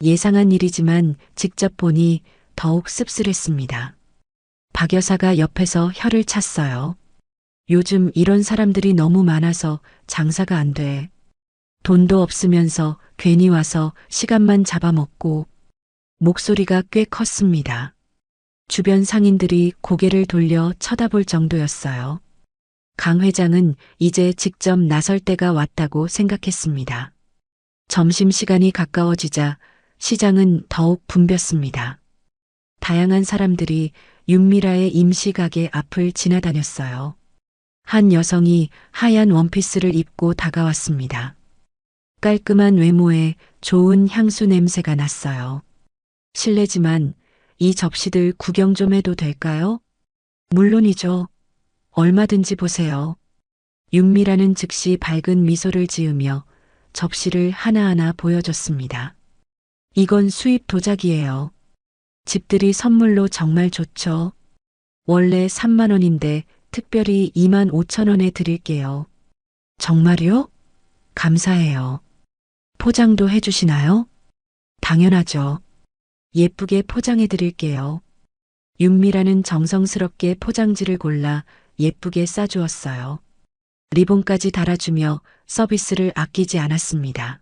S2: 예상한 일이지만 직접 보니 더욱 씁쓸했습니다. 박 여사가 옆에서 혀를 찼어요. 요즘 이런 사람들이 너무 많아서 장사가 안 돼. 돈도 없으면서 괜히 와서 시간만 잡아먹고. 목소리가 꽤 컸습니다. 주변 상인들이 고개를 돌려 쳐다볼 정도였어요. 강 회장은 이제 직접 나설 때가 왔다고 생각했습니다. 점심시간이 가까워지자 시장은 더욱 붐볐습니다. 다양한 사람들이 윤미라의 임시가게 앞을 지나다녔어요. 한 여성이 하얀 원피스를 입고 다가왔습니다. 깔끔한 외모에 좋은 향수 냄새가 났어요. 실례지만 이 접시들 구경 좀 해도 될까요? 물론이죠. 얼마든지 보세요. 윤미라는 즉시 밝은 미소를 지으며 접시를 하나하나 보여줬습니다. 이건 수입 도자기예요. 집들이 선물로 정말 좋죠. 원래 3만 원인데 특별히 2만 5천 원에 드릴게요. 정말요? 감사해요. 포장도 해주시나요? 당연하죠. 예쁘게 포장해 드릴게요. 윤미라는 정성스럽게 포장지를 골라 예쁘게 싸주었어요. 리본까지 달아주며 서비스를 아끼지 않았습니다.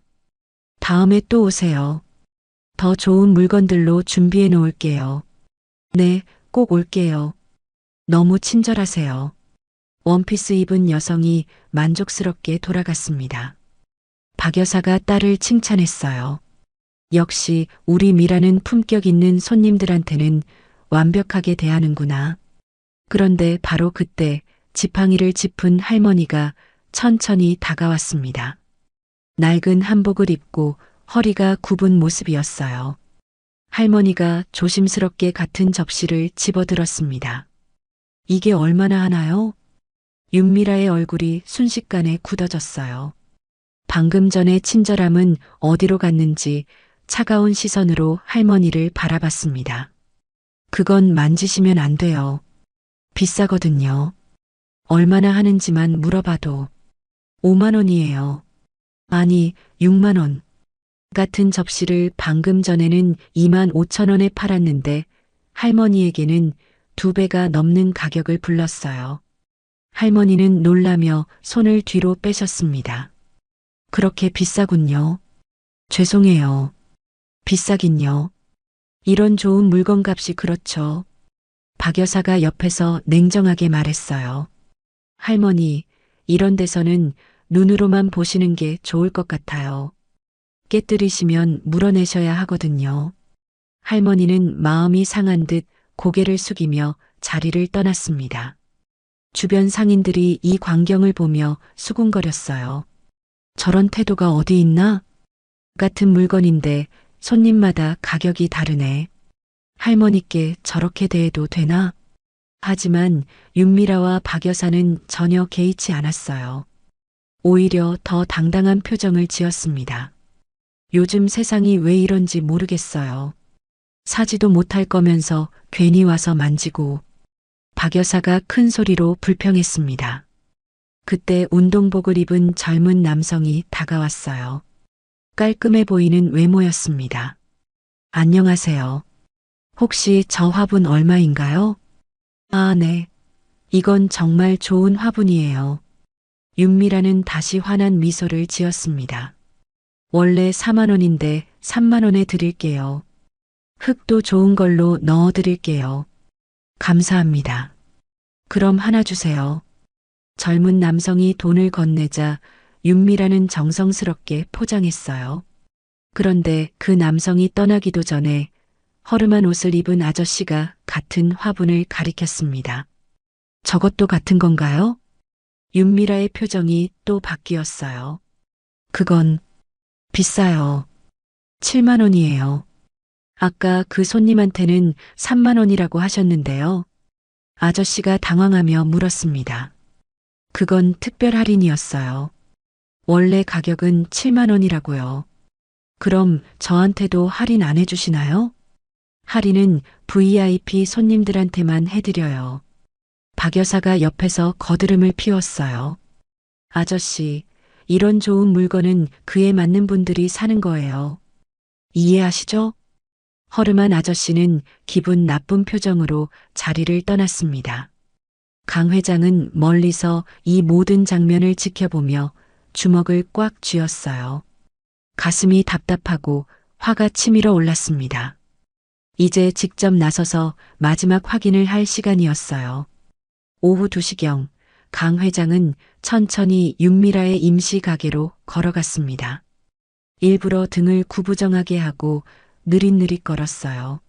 S2: 다음에 또 오세요. 더 좋은 물건들로 준비해 놓을게요. 네, 꼭 올게요. 너무 친절하세요. 원피스 입은 여성이 만족스럽게 돌아갔습니다. 박 여사가 딸을 칭찬했어요. 역시 우리 미라는 품격 있는 손님들한테는 완벽하게 대하는구나. 그런데 바로 그때 지팡이를 짚은 할머니가 천천히 다가왔습니다. 낡은 한복을 입고 허리가 굽은 모습이었어요. 할머니가 조심스럽게 같은 접시를 집어들었습니다. 이게 얼마나 하나요? 윤미라의 얼굴이 순식간에 굳어졌어요. 방금 전의 친절함은 어디로 갔는지 차가운 시선으로 할머니를 바라봤습니다. 그건 만지시면 안 돼요. 비싸거든요. 얼마나 하는지만 물어봐도 5만 원이에요. 아니, 6만 원. 같은 접시를 방금 전에는 2만 5천 원에 팔았는데 할머니에게는 2배가 넘는 가격을 불렀어요. 할머니는 놀라며 손을 뒤로 빼셨습니다. 그렇게 비싸군요. 죄송해요. 비싸긴요. 이런 좋은 물건값이 그렇죠. 박 여사가 옆에서 냉정하게 말했어요. 할머니, 이런 데서는 눈으로만 보시는 게 좋을 것 같아요. 깨뜨리시면 물어내셔야 하거든요. 할머니는 마음이 상한 듯 고개를 숙이며 자리를 떠났습니다. 주변 상인들이 이 광경을 보며 수군거렸어요. 저런 태도가 어디 있나? 같은 물건인데 손님마다 가격이 다르네. 할머니께 저렇게 대해도 되나? 하지만 윤미라와 박 여사는 전혀 개의치 않았어요. 오히려 더 당당한 표정을 지었습니다. 요즘 세상이 왜 이런지 모르겠어요. 사지도 못할 거면서 괜히 와서 만지고. 박 여사가 큰 소리로 불평했습니다. 그때 운동복을 입은 젊은 남성이 다가왔어요. 깔끔해 보이는 외모였습니다. 안녕하세요. 혹시 저 화분 얼마인가요? 아, 네. 이건 정말 좋은 화분이에요. 윤미라는 다시 환한 미소를 지었습니다. 원래 4만 원인데 3만 원에 드릴게요. 흙도 좋은 걸로 넣어 드릴게요. 감사합니다. 그럼 하나 주세요. 젊은 남성이 돈을 건네자 윤미라는 정성스럽게 포장했어요. 그런데 그 남성이 떠나기도 전에 허름한 옷을 입은 아저씨가 같은 화분을 가리켰습니다. 저것도 같은 건가요? 윤미라의 표정이 또 바뀌었어요. 그건 비싸요. 7만 원이에요. 아까 그 손님한테는 3만 원이라고 하셨는데요. 아저씨가 당황하며 물었습니다. 그건 특별 할인이었어요. 원래 가격은 7만 원이라고요. 그럼 저한테도 할인 안 해주시나요? 할인은 VIP 손님들한테만 해드려요. 박 여사가 옆에서 거드름을 피웠어요. 아저씨, 이런 좋은 물건은 그에 맞는 분들이 사는 거예요. 이해하시죠? 허름한 아저씨는 기분 나쁜 표정으로 자리를 떠났습니다. 강 회장은 멀리서 이 모든 장면을 지켜보며 주먹을 꽉 쥐었어요. 가슴이 답답하고 화가 치밀어 올랐습니다. 이제 직접 나서서 마지막 확인을 할 시간이었어요. 오후 2시경 강 회장은 천천히 윤미라의 임시 가게로 걸어갔습니다. 일부러 등을 구부정하게 하고 느릿느릿 걸었어요.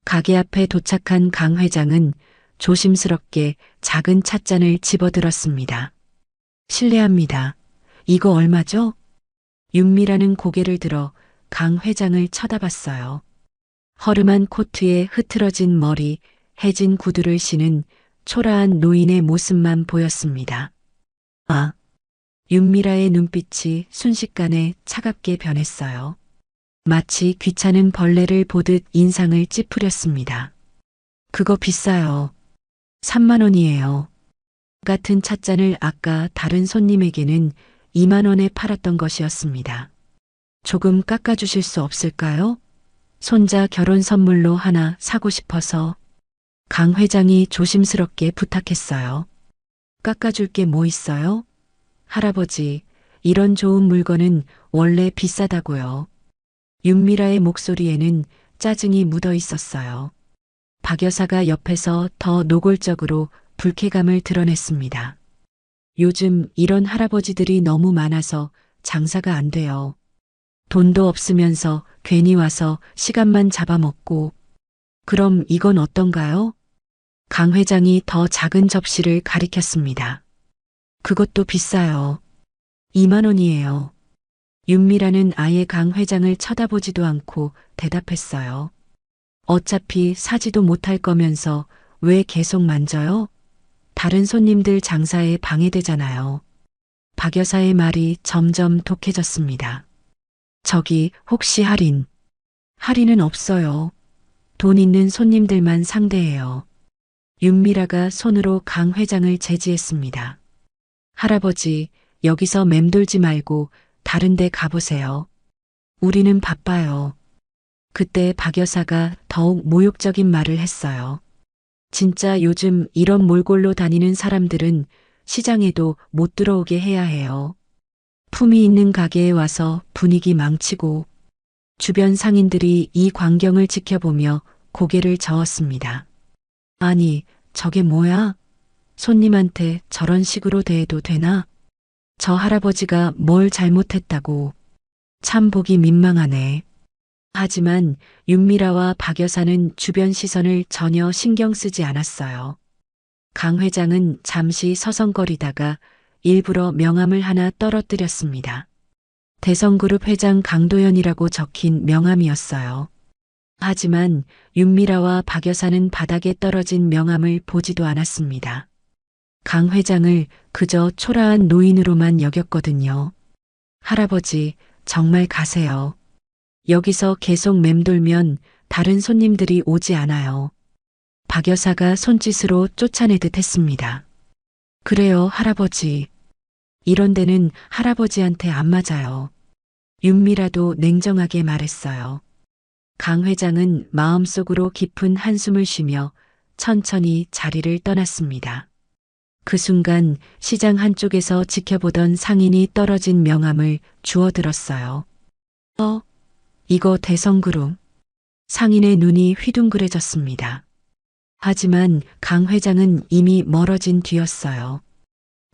S2: 가게 앞에 도착한 강 회장은 조심스럽게 작은 찻잔을 집어들었습니다. 실례합니다. 이거 얼마죠? 윤미라는 고개를 들어 강 회장을 쳐다봤어요. 허름한 코트에 흐트러진 머리, 해진 구두를 신은 초라한 노인의 모습만 보였습니다. 아, 윤미라의 눈빛이 순식간에 차갑게 변했어요. 마치 귀찮은 벌레를 보듯 인상을 찌푸렸습니다. 그거 비싸요. 3만 원이에요. 같은 찻잔을 아까 다른 손님에게는 2만 원에 팔았던 것이었습니다. 조금 깎아주실 수 없을까요? 손자 결혼 선물로 하나 사고 싶어서. 강 회장이 조심스럽게 부탁했어요. 깎아줄 게 뭐 있어요? 할아버지, 이런 좋은 물건은 원래 비싸다고요. 윤미라의 목소리에는 짜증이 묻어 있었어요. 박 여사가 옆에서 더 노골적으로 불쾌감을 드러냈습니다. 요즘 이런 할아버지들이 너무 많아서 장사가 안 돼요. 돈도 없으면서 괜히 와서 시간만 잡아먹고. 그럼 이건 어떤가요? 강 회장이 더 작은 접시를 가리켰습니다. 그것도 비싸요. 2만 원이에요. 윤미라는 아예 강 회장을 쳐다보지도 않고 대답했어요. 어차피 사지도 못할 거면서 왜 계속 만져요? 다른 손님들 장사에 방해되잖아요. 박 여사의 말이 점점 독해졌습니다. 저기 혹시 할인? 할인은 없어요. 돈 있는 손님들만 상대해요. 윤미라가 손으로 강 회장을 제지했습니다. 할아버지, 여기서 맴돌지 말고 다른 데 가보세요. 우리는 바빠요. 그때 박 여사가 더욱 모욕적인 말을 했어요. 진짜 요즘 이런 몰골로 다니는 사람들은 시장에도 못 들어오게 해야 해요. 품위 있는 가게에 와서 분위기 망치고. 주변 상인들이 이 광경을 지켜보며 고개를 저었습니다. 아니, 저게 뭐야? 손님한테 저런 식으로 대해도 되나? 저 할아버지가 뭘 잘못했다고. 참 보기 민망하네. 하지만 윤미라와 박 여사는 주변 시선을 전혀 신경 쓰지 않았어요. 강 회장은 잠시 서성거리다가 일부러 명함을 하나 떨어뜨렸습니다. 대성그룹 회장 강도연이라고 적힌 명함이었어요. 하지만 윤미라와 박 여사는 바닥에 떨어진 명함을 보지도 않았습니다. 강 회장을 그저 초라한 노인으로만 여겼거든요. 할아버지, 정말 가세요. 여기서 계속 맴돌면 다른 손님들이 오지 않아요. 박 여사가 손짓으로 쫓아내듯 했습니다. 그래요, 할아버지. 이런 데는 할아버지한테 안 맞아요. 윤미라도 냉정하게 말했어요. 강 회장은 마음속으로 깊은 한숨을 쉬며 천천히 자리를 떠났습니다. 그 순간 시장 한쪽에서 지켜보던 상인이 떨어진 명함을 주워들었어요. 이거 대성그룹. 상인의 눈이 휘둥그레졌습니다. 하지만 강 회장은 이미 멀어진 뒤였어요.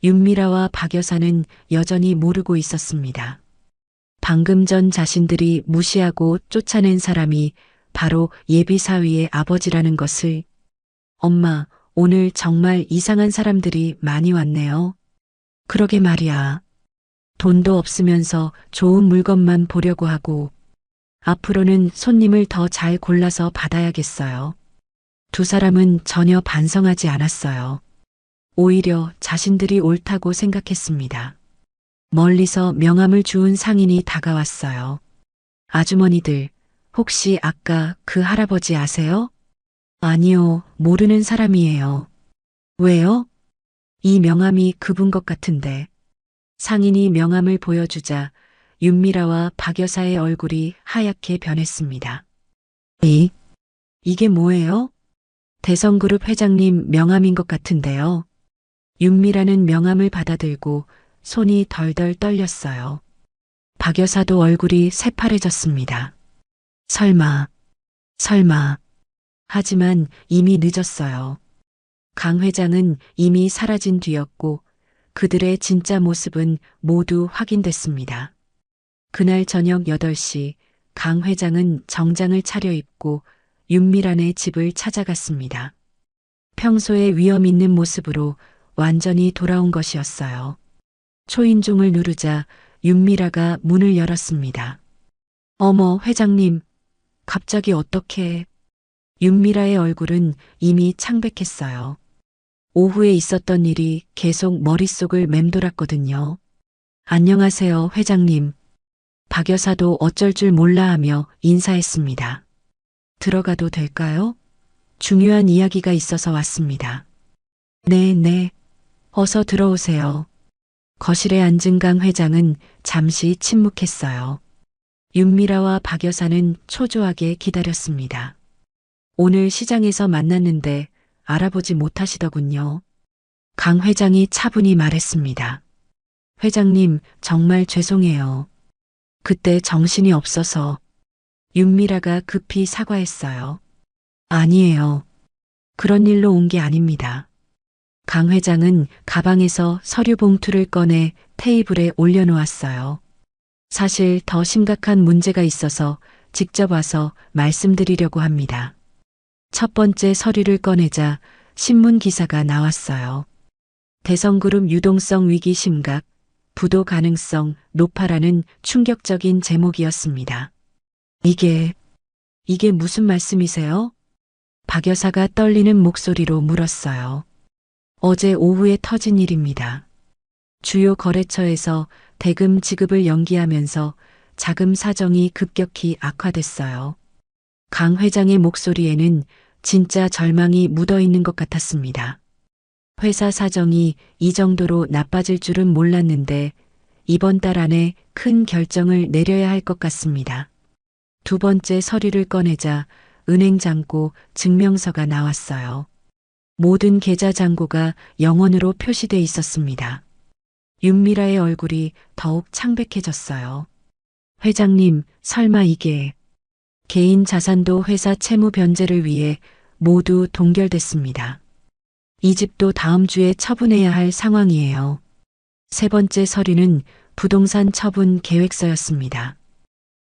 S2: 윤미라와 박 여사는 여전히 모르고 있었습니다. 방금 전 자신들이 무시하고 쫓아낸 사람이 바로 예비사위의 아버지라는 것을. 엄마, 오늘 정말 이상한 사람들이 많이 왔네요. 그러게 말이야. 돈도 없으면서 좋은 물건만 보려고 하고 앞으로는 손님을 더 잘 골라서 받아야겠어요. 두 사람은 전혀 반성하지 않았어요. 오히려 자신들이 옳다고 생각했습니다. 멀리서 명함을 주운 상인이 다가왔어요. 아주머니들, 혹시 아까 그 할아버지 아세요? 아니요, 모르는 사람이에요. 왜요? 이 명함이 그분 것 같은데. 상인이 명함을 보여주자 윤미라와 박 여사의 얼굴이 하얗게 변했습니다. 이게 뭐예요? 대성그룹 회장님 명함인 것 같은데요. 윤미라는 명함을 받아들고 손이 덜덜 떨렸어요. 박 여사도 얼굴이 새파래졌습니다. 설마. 하지만 이미 늦었어요. 강 회장은 이미 사라진 뒤였고 그들의 진짜 모습은 모두 확인됐습니다. 그날 저녁 8시 강 회장은 정장을 차려입고 윤미란의 집을 찾아갔습니다. 평소의 위험 있는 모습으로 완전히 돌아온 것이었어요. 초인종을 누르자 윤미라가 문을 열었습니다. 어머, 회장님, 갑자기 어떻게... 윤미라의 얼굴은 이미 창백했어요. 오후에 있었던 일이 계속 머릿속을 맴돌았거든요. 안녕하세요, 회장님. 박 여사도 어쩔 줄 몰라 하며 인사했습니다. 들어가도 될까요? 중요한 이야기가 있어서 왔습니다. 네. 어서 들어오세요. 거실에 앉은 강 회장은 잠시 침묵했어요. 윤미라와 박 여사는 초조하게 기다렸습니다. 오늘 시장에서 만났는데 알아보지 못하시더군요. 강 회장이 차분히 말했습니다. 회장님, 정말 죄송해요. 그때 정신이 없어서. 윤미라가 급히 사과했어요. 아니에요. 그런 일로 온 게 아닙니다. 강 회장은 가방에서 서류 봉투를 꺼내 테이블에 올려놓았어요. 사실 더 심각한 문제가 있어서 직접 와서 말씀드리려고 합니다. 첫 번째 서류를 꺼내자 신문 기사가 나왔어요. 대성그룹 유동성 위기 심각, 부도 가능성 높아라는 충격적인 제목이었습니다. 이게 무슨 말씀이세요? 박 여사가 떨리는 목소리로 물었어요. 어제 오후에 터진 일입니다. 주요 거래처에서 대금 지급을 연기하면서 자금 사정이 급격히 악화됐어요. 강 회장의 목소리에는 진짜 절망이 묻어 있는 것 같았습니다. 회사 사정이 이 정도로 나빠질 줄은 몰랐는데 이번 달 안에 큰 결정을 내려야 할 것 같습니다. 두 번째 서류를 꺼내자 은행 잔고 증명서가 나왔어요. 모든 계좌 잔고가 영원으로 표시돼 있었습니다. 윤미라의 얼굴이 더욱 창백해졌어요. 회장님, 설마 이게... 개인 자산도 회사 채무 변제를 위해 모두 동결됐습니다. 이 집도 다음 주에 처분해야 할 상황이에요. 세 번째 서류는 부동산 처분 계획서였습니다.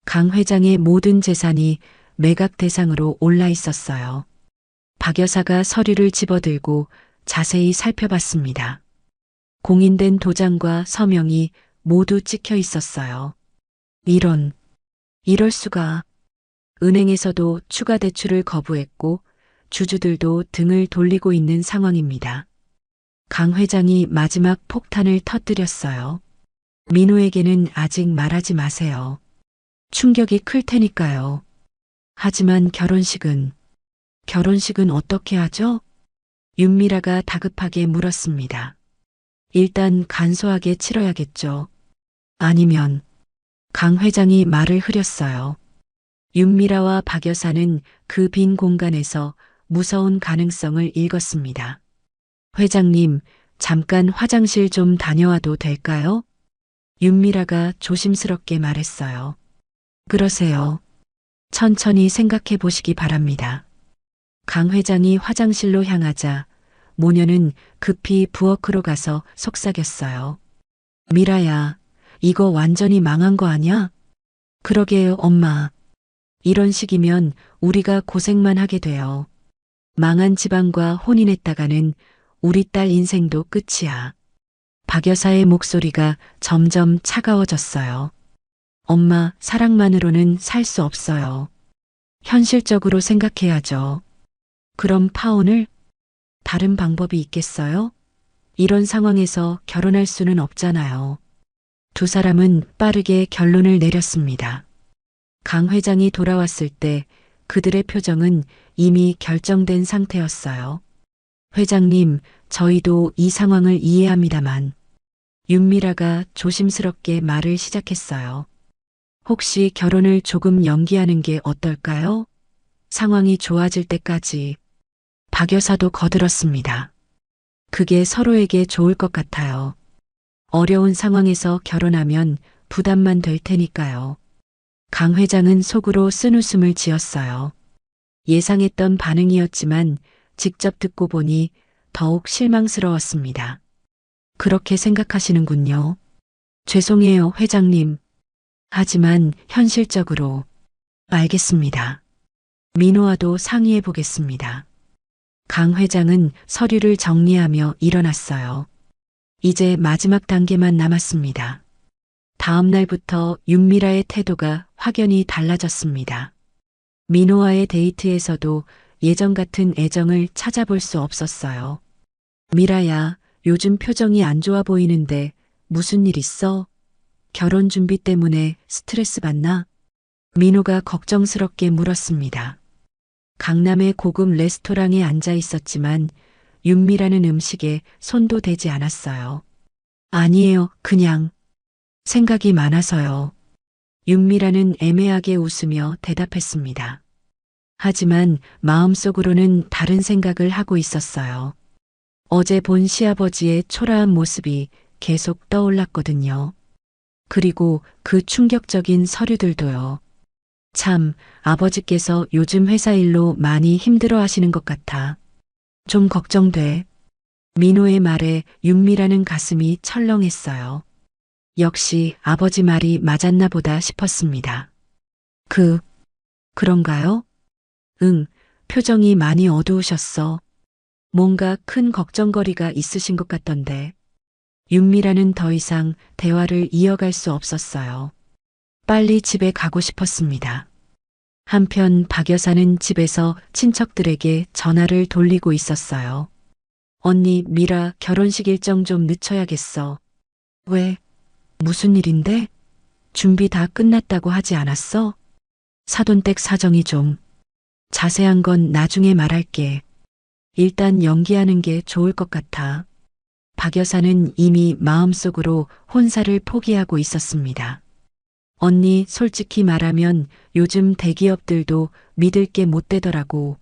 S2: 강 회장의 모든 재산이 매각 대상으로 올라 있었어요. 박 여사가 서류를 집어들고 자세히 살펴봤습니다. 공인된 도장과 서명이 모두 찍혀 있었어요. 이럴 수가... 은행에서도 추가 대출을 거부했고 주주들도 등을 돌리고 있는 상황입니다. 강 회장이 마지막 폭탄을 터뜨렸어요. 민호에게는 아직 말하지 마세요. 충격이 클 테니까요. 하지만 결혼식은 어떻게 하죠? 윤미라가 다급하게 물었습니다. 일단 간소하게 치러야겠죠. 아니면 강 회장이 말을 흐렸어요. 윤미라와 박 여사는 그 빈 공간에서 무서운 가능성을 읽었습니다. 회장님, 잠깐 화장실 좀 다녀와도 될까요? 윤미라가 조심스럽게 말했어요. 그러세요. 천천히 생각해 보시기 바랍니다. 강 회장이 화장실로 향하자 모녀는 급히 부엌으로 가서 속삭였어요. 미라야, 이거 완전히 망한 거 아냐? 그러게요, 엄마. 이런 식이면 우리가 고생만 하게 돼요. 망한 집안과 혼인했다가는 우리 딸 인생도 끝이야. 박 여사의 목소리가 점점 차가워졌어요. 엄마, 사랑만으로는 살 수 없어요. 현실적으로 생각해야죠. 그럼 파혼을? 다른 방법이 있겠어요? 이런 상황에서 결혼할 수는 없잖아요. 두 사람은 빠르게 결론을 내렸습니다. 강 회장이 돌아왔을 때 그들의 표정은 이미 결정된 상태였어요. 회장님, 저희도 이 상황을 이해합니다만. 윤미라가 조심스럽게 말을 시작했어요. 혹시 결혼을 조금 연기하는 게 어떨까요? 상황이 좋아질 때까지. 박 여사도 거들었습니다. 그게 서로에게 좋을 것 같아요. 어려운 상황에서 결혼하면 부담만 될 테니까요. 강 회장은 속으로 쓴웃음을 지었어요. 예상했던 반응이었지만 직접 듣고 보니 더욱 실망스러웠습니다. 그렇게 생각하시는군요. 죄송해요, 회장님. 하지만 현실적으로. 알겠습니다. 민호와도 상의해 보겠습니다. 강 회장은 서류를 정리하며 일어났어요. 이제 마지막 단계만 남았습니다. 다음 날부터 윤미라의 태도가 확연히 달라졌습니다. 민호와의 데이트에서도 예전 같은 애정을 찾아볼 수 없었어요. 미라야, 요즘 표정이 안 좋아 보이는데 무슨 일 있어? 결혼 준비 때문에 스트레스 받나? 민호가 걱정스럽게 물었습니다. 강남의 고급 레스토랑에 앉아 있었지만 윤미라는 음식에 손도 대지 않았어요. 아니에요, 그냥 생각이 많아서요. 윤미라는 애매하게 웃으며 대답했습니다. 하지만 마음속으로는 다른 생각을 하고 있었어요. 어제 본 시아버지의 초라한 모습이 계속 떠올랐거든요. 그리고 그 충격적인 서류들도요. 참, 아버지께서 요즘 회사 일로 많이 힘들어 하시는 것 같아. 좀 걱정돼. 민호의 말에 윤미라는 가슴이 철렁했어요. 역시 아버지 말이 맞았나 보다 싶었습니다. 그런가요? 응, 표정이 많이 어두우셨어. 뭔가 큰 걱정거리가 있으신 것 같던데. 윤미라는 더 이상 대화를 이어갈 수 없었어요. 빨리 집에 가고 싶었습니다. 한편 박 여사는 집에서 친척들에게 전화를 돌리고 있었어요. 언니, 미라 결혼식 일정 좀 늦춰야겠어. 왜? 무슨 일인데? 준비 다 끝났다고 하지 않았어? 사돈댁 사정이 좀. 자세한 건 나중에 말할게. 일단 연기하는 게 좋을 것 같아. 박 여사는 이미 마음속으로 혼사를 포기하고 있었습니다. 언니, 솔직히 말하면 요즘 대기업들도 믿을 게 못 되더라고.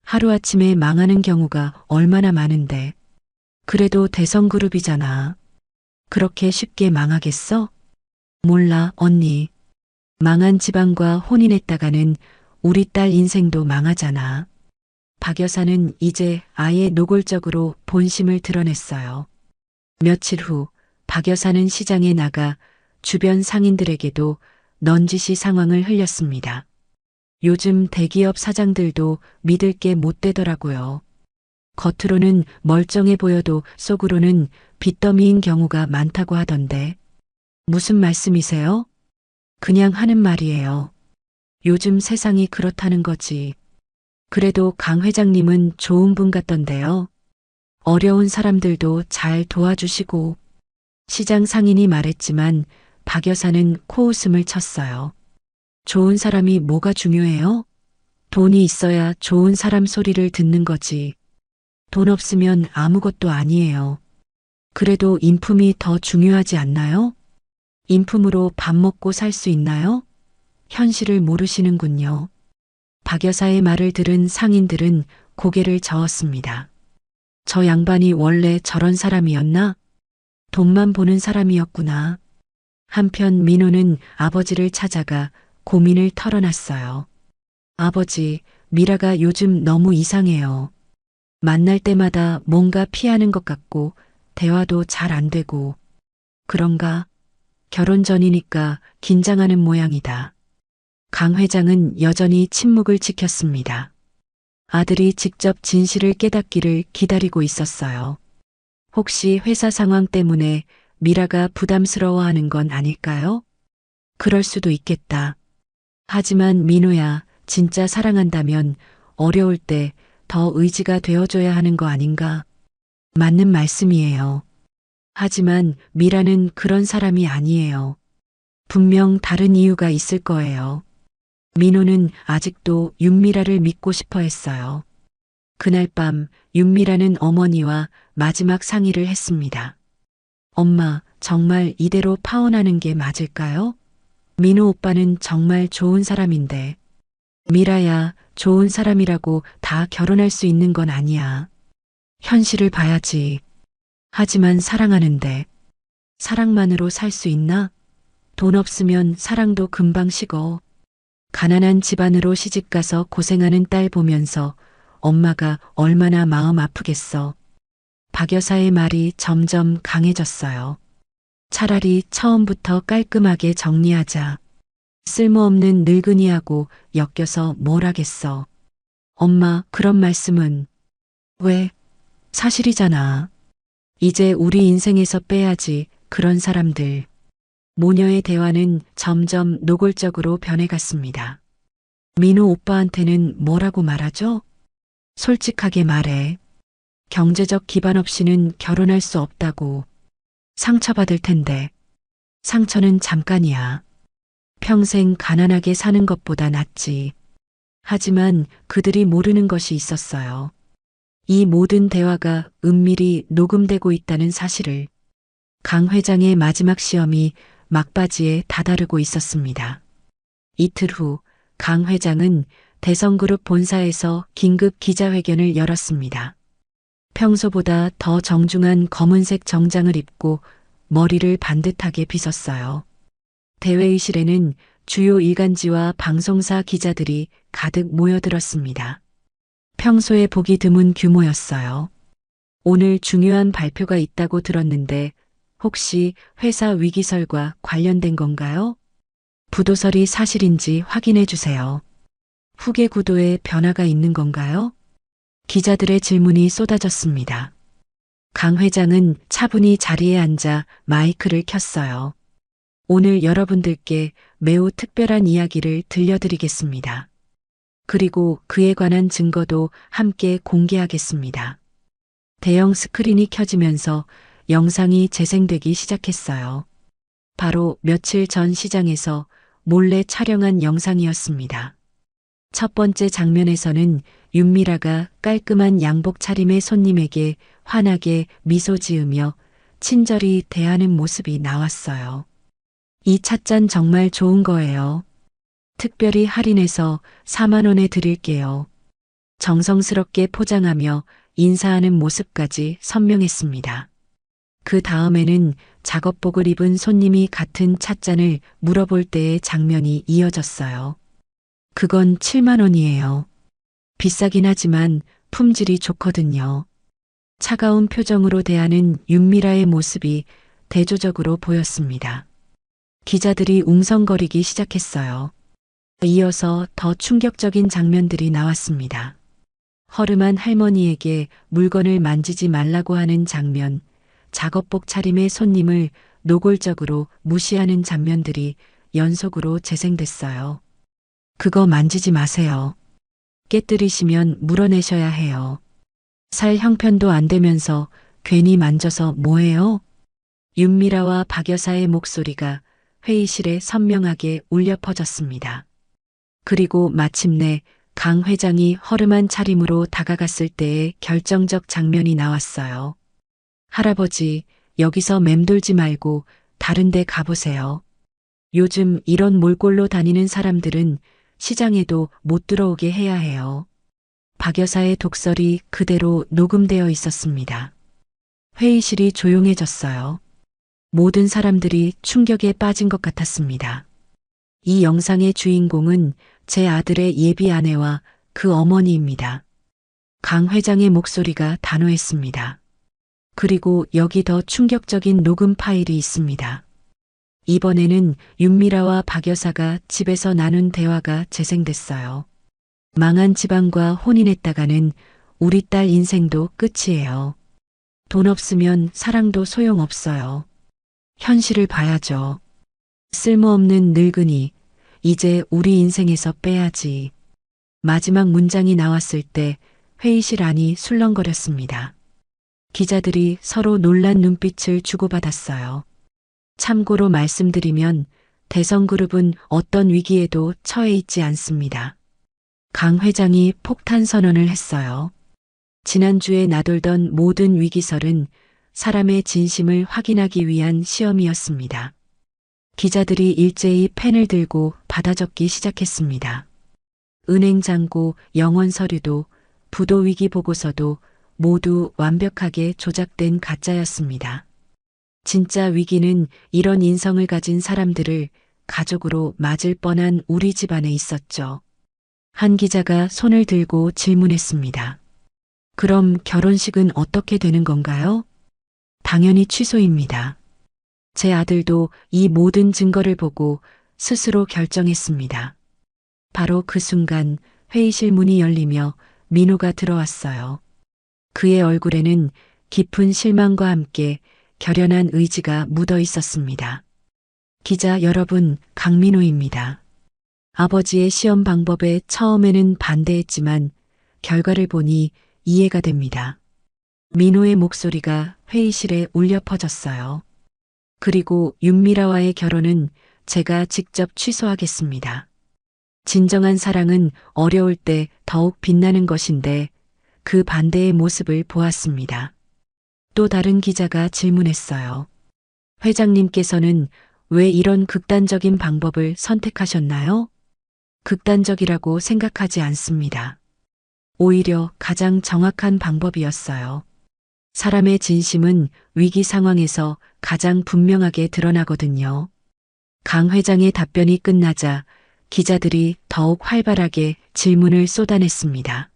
S2: 하루아침에 망하는 경우가 얼마나 많은데. 그래도 대성그룹이잖아. 그렇게 쉽게 망하겠어? 몰라, 언니. 망한 집안과 혼인했다가는 우리 딸 인생도 망하잖아. 박 여사는 이제 아예 노골적으로 본심을 드러냈어요. 며칠 후 박 여사는 시장에 나가 주변 상인들에게도 넌지시 상황을 흘렸습니다. 요즘 대기업 사장들도 믿을 게 못 되더라고요. 겉으로는 멀쩡해 보여도 속으로는 빚더미인 경우가 많다고 하던데. 무슨 말씀이세요? 그냥 하는 말이에요. 요즘 세상이 그렇다는 거지. 그래도 강 회장님은 좋은 분 같던데요. 어려운 사람들도 잘 도와주시고. 시장 상인이 말했지만 박 여사는 코웃음을 쳤어요. 좋은 사람이 뭐가 중요해요? 돈이 있어야 좋은 사람 소리를 듣는 거지. 돈 없으면 아무것도 아니에요. 그래도 인품이 더 중요하지 않나요? 인품으로 밥 먹고 살 수 있나요? 현실을 모르시는군요. 박 여사의 말을 들은 상인들은 고개를 저었습니다. 저 양반이 원래 저런 사람이었나? 돈만 보는 사람이었구나. 한편 민호는 아버지를 찾아가 고민을 털어놨어요. 아버지, 미라가 요즘 너무 이상해요. 만날 때마다 뭔가 피하는 것 같고 대화도 잘 안 되고. 그런가? 결혼 전이니까 긴장하는 모양이다. 강 회장은 여전히 침묵을 지켰습니다. 아들이 직접 진실을 깨닫기를 기다리고 있었어요. 혹시 회사 상황 때문에 미라가 부담스러워하는 건 아닐까요? 그럴 수도 있겠다. 하지만 민호야, 진짜 사랑한다면 어려울 때 더 의지가 되어줘야 하는 거 아닌가? 맞는 말씀이에요. 하지만 미라는 그런 사람이 아니에요. 분명 다른 이유가 있을 거예요. 민호는 아직도 윤미라를 믿고 싶어 했어요. 그날 밤 윤미라는 어머니와 마지막 상의를 했습니다. 엄마, 정말 이대로 파혼하는 게 맞을까요? 민호 오빠는 정말 좋은 사람인데. 미라야, 좋은 사람이라고 다 결혼할 수 있는 건 아니야. 현실을 봐야지. 하지만 사랑하는데. 사랑만으로 살 수 있나? 돈 없으면 사랑도 금방 식어. 가난한 집안으로 시집가서 고생하는 딸 보면서 엄마가 얼마나 마음 아프겠어. 박 여사의 말이 점점 강해졌어요. 차라리 처음부터 깔끔하게 정리하자. 쓸모없는 늙은이하고 엮여서 뭘 하겠어. 엄마, 그런 말씀은. 왜? 사실이잖아. 이제 우리 인생에서 빼야지, 그런 사람들. 모녀의 대화는 점점 노골적으로 변해갔습니다. 민호 오빠한테는 뭐라고 말하죠? 솔직하게 말해. 경제적 기반 없이는 결혼할 수 없다고. 상처받을 텐데. 상처는 잠깐이야. 평생 가난하게 사는 것보다 낫지. 하지만 그들이 모르는 것이 있었어요. 이 모든 대화가 은밀히 녹음되고 있다는 사실을. 강 회장의 마지막 시험이 막바지에 다다르고 있었습니다. 이틀 후 강 회장은 대성그룹 본사에서 긴급 기자회견을 열었습니다. 평소보다 더 정중한 검은색 정장을 입고 머리를 반듯하게 빗었어요. 대회의실에는 주요 일간지와 방송사 기자들이 가득 모여들었습니다. 평소에 보기 드문 규모였어요. 오늘 중요한 발표가 있다고 들었는데 혹시 회사 위기설과 관련된 건가요? 부도설이 사실인지 확인해 주세요. 후계 구도에 변화가 있는 건가요? 기자들의 질문이 쏟아졌습니다. 강 회장은 차분히 자리에 앉아 마이크를 켰어요. 오늘 여러분들께 매우 특별한 이야기를 들려드리겠습니다. 그리고 그에 관한 증거도 함께 공개하겠습니다. 대형 스크린이 켜지면서 영상이 재생되기 시작했어요. 바로 며칠 전 시장에서 몰래 촬영한 영상이었습니다. 첫 번째 장면에서는 윤미라가 깔끔한 양복 차림의 손님에게 환하게 미소 지으며 친절히 대하는 모습이 나왔어요. 이 찻잔 정말 좋은 거예요. 특별히 할인해서 4만 원에 드릴게요. 정성스럽게 포장하며 인사하는 모습까지 선명했습니다. 그 다음에는 작업복을 입은 손님이 같은 찻잔을 물어볼 때의 장면이 이어졌어요. 그건 7만 원이에요. 비싸긴 하지만 품질이 좋거든요. 차가운 표정으로 대하는 윤미라의 모습이 대조적으로 보였습니다. 기자들이 웅성거리기 시작했어요. 이어서 더 충격적인 장면들이 나왔습니다. 허름한 할머니에게 물건을 만지지 말라고 하는 장면, 작업복 차림의 손님을 노골적으로 무시하는 장면들이 연속으로 재생됐어요. 그거 만지지 마세요. 깨뜨리시면 물어내셔야 해요. 살 형편도 안 되면서 괜히 만져서 뭐해요? 윤미라와 박 여사의 목소리가 회의실에 선명하게 울려 퍼졌습니다. 그리고 마침내 강 회장이 허름한 차림으로 다가갔을 때의 결정적 장면이 나왔어요. 할아버지, 여기서 맴돌지 말고 다른 데 가보세요. 요즘 이런 몰골로 다니는 사람들은 시장에도 못 들어오게 해야 해요. 박 여사의 독설이 그대로 녹음되어 있었습니다. 회의실이 조용해졌어요. 모든 사람들이 충격에 빠진 것 같았습니다. 이 영상의 주인공은 제 아들의 예비 아내와 그 어머니입니다. 강 회장의 목소리가 단호했습니다. 그리고 여기 더 충격적인 녹음 파일이 있습니다. 이번에는 윤미라와 박 여사가 집에서 나눈 대화가 재생됐어요. 망한 집안과 혼인했다가는 우리 딸 인생도 끝이에요. 돈 없으면 사랑도 소용없어요. 현실을 봐야죠. 쓸모없는 늙은이, 이제 우리 인생에서 빼야지. 마지막 문장이 나왔을 때 회의실 안이 술렁거렸습니다. 기자들이 서로 놀란 눈빛을 주고받았어요. 참고로 말씀드리면 대성그룹은 어떤 위기에도 처해 있지 않습니다. 강 회장이 폭탄 선언을 했어요. 지난주에 나돌던 모든 위기설은 사람의 진심을 확인하기 위한 시험이었습니다. 기자들이 일제히 펜을 들고 받아적기 시작했습니다. 은행 잔고, 영원 서류도, 부도 위기 보고서도 모두 완벽하게 조작된 가짜였습니다. 진짜 위기는 이런 인성을 가진 사람들을 가족으로 맞을 뻔한 우리 집안에 있었죠. 한 기자가 손을 들고 질문했습니다. 그럼 결혼식은 어떻게 되는 건가요? 당연히 취소입니다. 제 아들도 이 모든 증거를 보고 스스로 결정했습니다. 바로 그 순간 회의실 문이 열리며 민호가 들어왔어요. 그의 얼굴에는 깊은 실망과 함께 결연한 의지가 묻어 있었습니다. 기자 여러분, 강민호입니다. 아버지의 시험 방법에 처음에는 반대했지만 결과를 보니 이해가 됩니다. 민호의 목소리가 회의실에 울려 퍼졌어요. 그리고 윤미라와의 결혼은 제가 직접 취소하겠습니다. 진정한 사랑은 어려울 때 더욱 빛나는 것인데 그 반대의 모습을 보았습니다. 또 다른 기자가 질문했어요. 회장님께서는 왜 이런 극단적인 방법을 선택하셨나요? 극단적이라고 생각하지 않습니다. 오히려 가장 정확한 방법이었어요. 사람의 진심은 위기 상황에서 가장 분명하게 드러나거든요. 강 회장의 답변이 끝나자 기자들이 더욱 활발하게 질문을 쏟아냈습니다.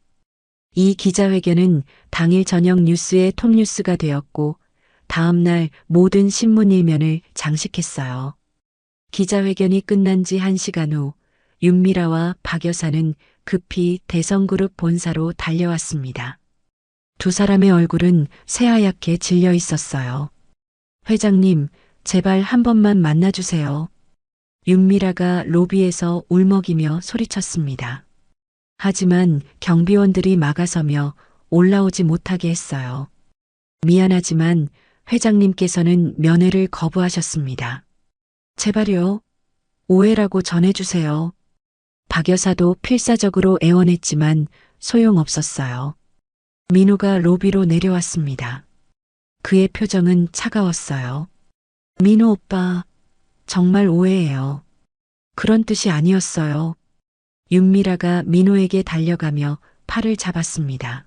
S2: 이 기자회견은 당일 저녁 뉴스의 톱뉴스가 되었고 다음 날 모든 신문 일면을 장식했어요. 기자회견이 끝난 지 1시간 후 윤미라와 박 여사는 급히 대성그룹 본사로 달려왔습니다. 두 사람의 얼굴은 새하얗게 질려 있었어요. 회장님, 제발 한 번만 만나주세요. 윤미라가 로비에서 울먹이며 소리쳤습니다. 하지만 경비원들이 막아서며 올라오지 못하게 했어요. 미안하지만 회장님께서는 면회를 거부하셨습니다. 제발요. 오해라고 전해주세요. 박 여사도 필사적으로 애원했지만 소용없었어요. 민호가 로비로 내려왔습니다. 그의 표정은 차가웠어요. 민호 오빠, 정말 오해예요. 그런 뜻이 아니었어요. 윤미라가 민호에게 달려가며 팔을 잡았습니다.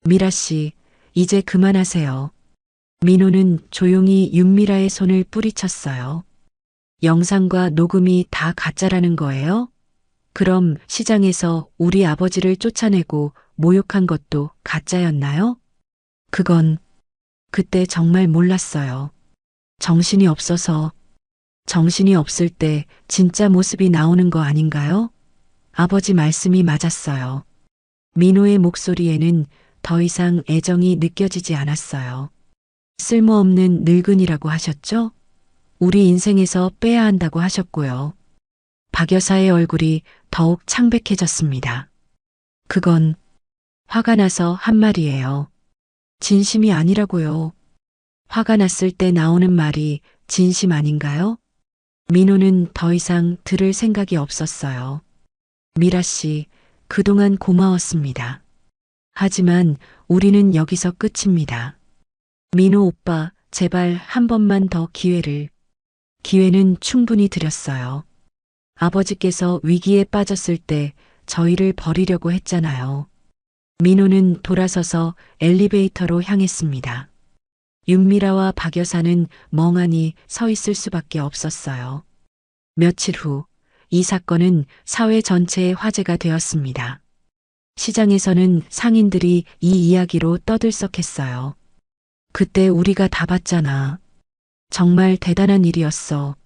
S2: 미라 씨, 이제 그만하세요. 민호는 조용히 윤미라의 손을 뿌리쳤어요. 영상과 녹음이 다 가짜라는 거예요? 그럼 시장에서 우리 아버지를 쫓아내고 모욕한 것도 가짜였나요? 그건 그때 정말 몰랐어요. 정신이 없어서. 정신이 없을 때 진짜 모습이 나오는 거 아닌가요? 아버지 말씀이 맞았어요. 민호의 목소리에는 더 이상 애정이 느껴지지 않았어요. 쓸모없는 늙은이라고 하셨죠? 우리 인생에서 빼야 한다고 하셨고요. 박 여사의 얼굴이 더욱 창백해졌습니다. 그건 화가 나서 한 말이에요. 진심이 아니라고요. 화가 났을 때 나오는 말이 진심 아닌가요? 민호는 더 이상 들을 생각이 없었어요. 미라 씨, 그동안 고마웠습니다. 하지만 우리는 여기서 끝입니다. 민호 오빠, 제발 한 번만 더 기회를. 기회는 충분히 드렸어요. 아버지께서 위기에 빠졌을 때 저희를 버리려고 했잖아요. 민호는 돌아서서 엘리베이터로 향했습니다. 윤미라와 박 여사는 멍하니 서 있을 수밖에 없었어요. 며칠 후 이 사건은 사회 전체의 화제가 되었습니다. 시장에서는 상인들이 이 이야기로 떠들썩했어요. 그때 우리가 다 봤잖아. 정말 대단한 일이었어.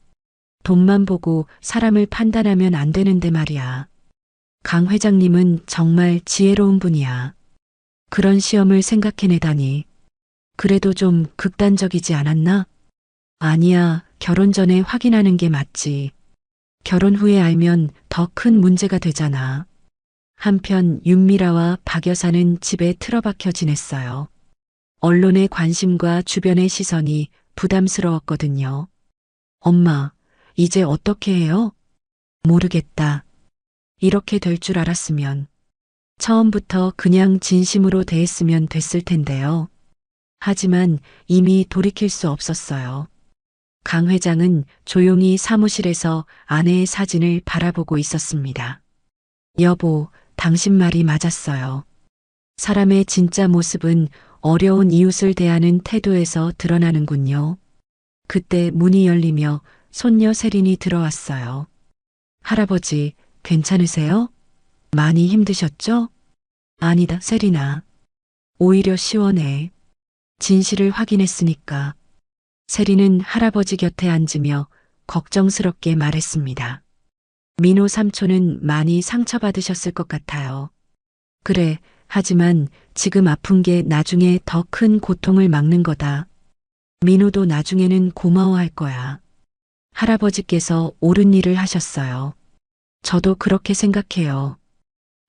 S2: 돈만 보고 사람을 판단하면 안 되는데 말이야. 강 회장님은 정말 지혜로운 분이야. 그런 시험을 생각해내다니. 그래도 좀 극단적이지 않았나? 아니야, 결혼 전에 확인하는 게 맞지. 결혼 후에 알면 더 큰 문제가 되잖아. 한편 윤미라와 박 여사는 집에 틀어박혀 지냈어요. 언론의 관심과 주변의 시선이 부담스러웠거든요. 엄마, 이제 어떻게 해요? 모르겠다. 이렇게 될 줄 알았으면. 처음부터 그냥 진심으로 대했으면 됐을 텐데요. 하지만 이미 돌이킬 수 없었어요. 강 회장은 조용히 사무실에서 아내의 사진을 바라보고 있었습니다. 여보, 당신 말이 맞았어요. 사람의 진짜 모습은 어려운 이웃을 대하는 태도에서 드러나는군요. 그때 문이 열리며 손녀 세린이 들어왔어요. 할아버지, 괜찮으세요? 많이 힘드셨죠? 아니다, 세린아. 오히려 시원해. 진실을 확인했으니까. 세린은 할아버지 곁에 앉으며 걱정스럽게 말했습니다. 민호 삼촌은 많이 상처받으셨을 것 같아요. 그래, 하지만 지금 아픈 게 나중에 더 큰 고통을 막는 거다. 민호도 나중에는 고마워할 거야. 할아버지께서 옳은 일을 하셨어요. 저도 그렇게 생각해요.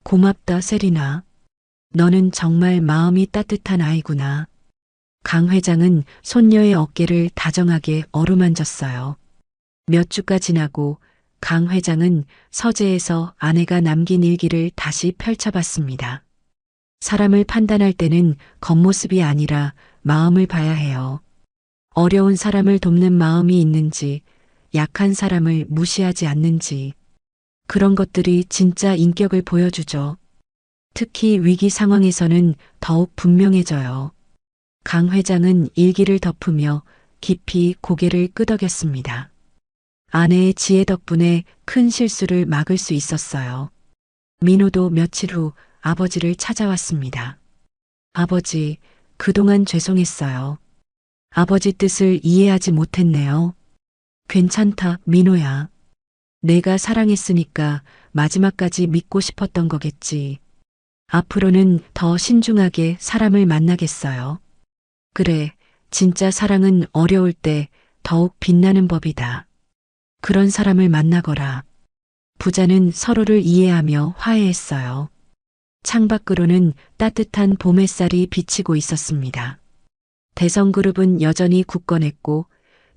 S2: 고맙다, 세린아. 너는 정말 마음이 따뜻한 아이구나. 강 회장은 손녀의 어깨를 다정하게 어루만졌어요. 몇 주가 지나고 강 회장은 서재에서 아내가 남긴 일기를 다시 펼쳐봤습니다. 사람을 판단할 때는 겉모습이 아니라 마음을 봐야 해요. 어려운 사람을 돕는 마음이 있는지, 약한 사람을 무시하지 않는지, 그런 것들이 진짜 인격을 보여주죠. 특히 위기 상황에서는 더욱 분명해져요. 강 회장은 일기를 덮으며 깊이 고개를 끄덕였습니다. 아내의 지혜 덕분에 큰 실수를 막을 수 있었어요. 민호도 며칠 후 아버지를 찾아왔습니다. 아버지, 그동안 죄송했어요. 아버지 뜻을 이해하지 못했네요. 괜찮다, 민호야. 내가 사랑했으니까 마지막까지 믿고 싶었던 거겠지. 앞으로는 더 신중하게 사람을 만나겠어요. 그래, 진짜 사랑은 어려울 때 더욱 빛나는 법이다. 그런 사람을 만나거라. 부자는 서로를 이해하며 화해했어요. 창밖으로는 따뜻한 봄 햇살이 비치고 있었습니다. 대성그룹은 여전히 굳건했고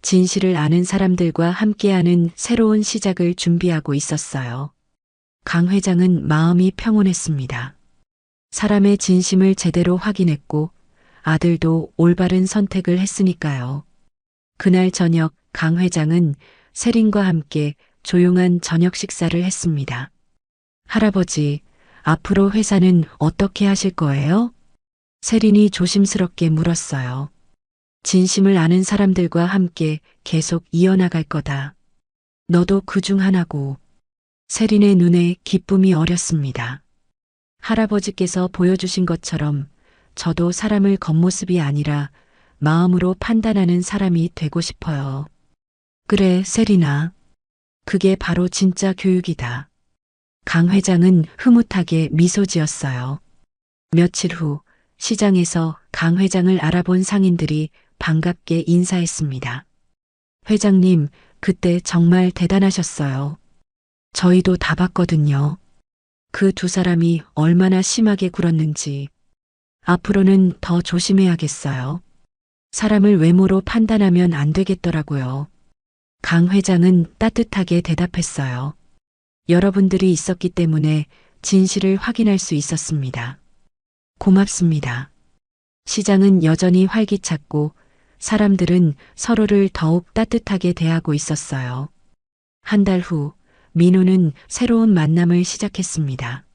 S2: 진실을 아는 사람들과 함께하는 새로운 시작을 준비하고 있었어요. 강 회장은 마음이 평온했습니다. 사람의 진심을 제대로 확인했고 아들도 올바른 선택을 했으니까요. 그날 저녁 강 회장은 세린과 함께 조용한 저녁 식사를 했습니다. 할아버지, 앞으로 회사는 어떻게 하실 거예요? 세린이 조심스럽게 물었어요. 진심을 아는 사람들과 함께 계속 이어나갈 거다. 너도 그중 하나고. 세린의 눈에 기쁨이 어렸습니다. 할아버지께서 보여주신 것처럼 저도 사람을 겉모습이 아니라 마음으로 판단하는 사람이 되고 싶어요. 그래, 세린아. 그게 바로 진짜 교육이다. 강 회장은 흐뭇하게 미소 지었어요. 며칠 후 시장에서 강 회장을 알아본 상인들이 반갑게 인사했습니다. 회장님, 그때 정말 대단하셨어요. 저희도 다 봤거든요. 그 두 사람이 얼마나 심하게 굴었는지. 앞으로는 더 조심해야겠어요. 사람을 외모로 판단하면 안 되겠더라고요. 강 회장은 따뜻하게 대답했어요. 여러분들이 있었기 때문에 진실을 확인할 수 있었습니다. 고맙습니다. 시장은 여전히 활기찼고 사람들은 서로를 더욱 따뜻하게 대하고 있었어요. 한 달 후, 민호는 새로운 만남을 시작했습니다.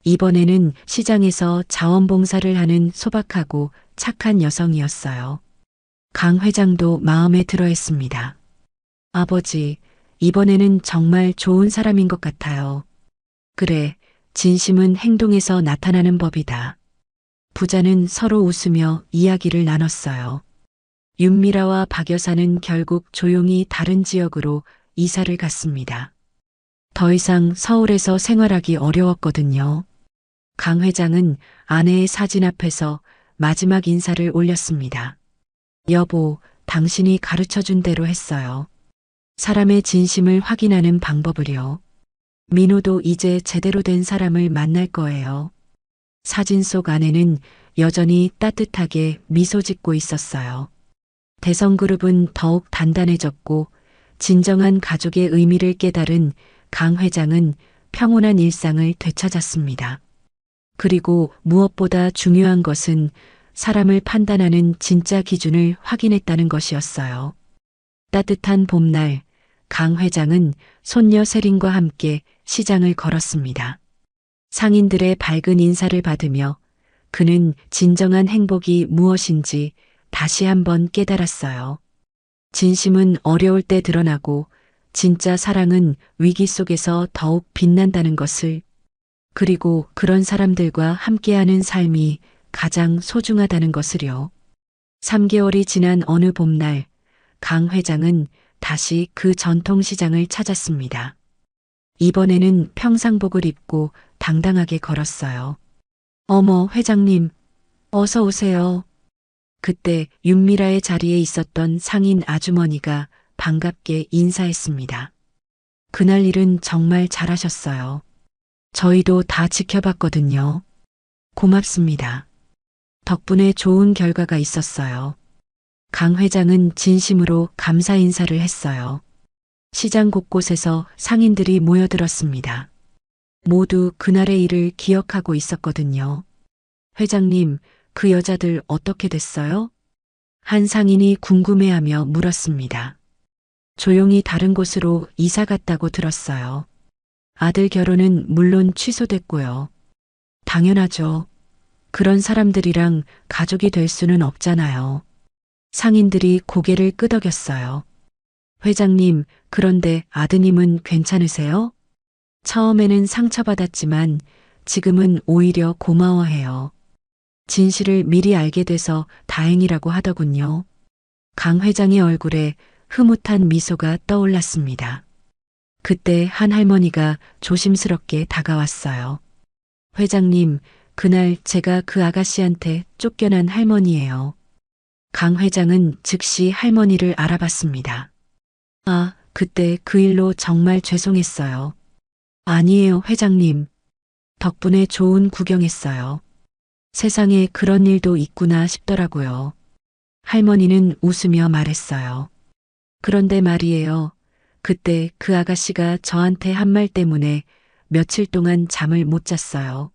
S2: 이번에는 시장에서 자원봉사를 하는 소박하고 착한 여성이었어요. 강 회장도 마음에 들어 했습니다. 아버지, 이번에는 정말 좋은 사람인 것 같아요. 그래, 진심은 행동에서 나타나는 법이다. 부자는 서로 웃으며 이야기를 나눴어요. 윤미라와 박 여사는 결국 조용히 다른 지역으로 이사를 갔습니다. 더 이상 서울에서 생활하기 어려웠거든요. 강 회장은 아내의 사진 앞에서 마지막 인사를 올렸습니다. 여보, 당신이 가르쳐 준 대로 했어요. 사람의 진심을 확인하는 방법을요. 민호도 이제 제대로 된 사람을 만날 거예요. 사진 속 아내는 여전히 따뜻하게 미소 짓고 있었어요. 대성그룹은 더욱 단단해졌고 진정한 가족의 의미를 깨달은 강 회장은 평온한 일상을 되찾았습니다. 그리고 무엇보다 중요한 것은 사람을 판단하는 진짜 기준을 확인했다는 것이었어요. 따뜻한 봄날, 강 회장은 손녀 세린과 함께 시장을 걸었습니다. 상인들의 밝은 인사를 받으며 그는 진정한 행복이 무엇인지 다시 한번 깨달았어요. 진심은 어려울 때 드러나고 진짜 사랑은 위기 속에서 더욱 빛난다는 것을, 그리고 그런 사람들과 함께하는 삶이 가장 소중하다는 것을요. 3개월이 지난 어느 봄날, 강 회장은 다시 그 전통시장을 찾았습니다. 이번에는 평상복을 입고 당당하게 걸었어요. 어머, 회장님, 어서 오세요. 그때 윤미라의 자리에 있었던 상인 아주머니가 반갑게 인사했습니다. 그날 일은 정말 잘하셨어요. 저희도 다 지켜봤거든요. 고맙습니다. 덕분에 좋은 결과가 있었어요. 강 회장은 진심으로 감사 인사를 했어요. 시장 곳곳에서 상인들이 모여들었습니다. 모두 그날의 일을 기억하고 있었거든요. 회장님, 그 여자들 어떻게 됐어요? 한 상인이 궁금해하며 물었습니다. 조용히 다른 곳으로 이사 갔다고 들었어요. 아들 결혼은 물론 취소됐고요. 당연하죠. 그런 사람들이랑 가족이 될 수는 없잖아요. 상인들이 고개를 끄덕였어요. 회장님, 그런데 아드님은 괜찮으세요? 처음에는 상처받았지만 지금은 오히려 고마워해요. 진실을 미리 알게 돼서 다행이라고 하더군요. 강 회장의 얼굴에 흐뭇한 미소가 떠올랐습니다. 그때 한 할머니가 조심스럽게 다가왔어요. 회장님, 그날 제가 그 아가씨한테 쫓겨난 할머니예요. 강 회장은 즉시 할머니를 알아봤습니다. 아, 그때 그 일로 정말 죄송했어요. 아니에요, 회장님. 덕분에 좋은 구경했어요. 세상에 그런 일도 있구나 싶더라고요. 할머니는 웃으며 말했어요. 그런데 말이에요. 그때 그 아가씨가 저한테 한 말 때문에 며칠 동안 잠을 못 잤어요.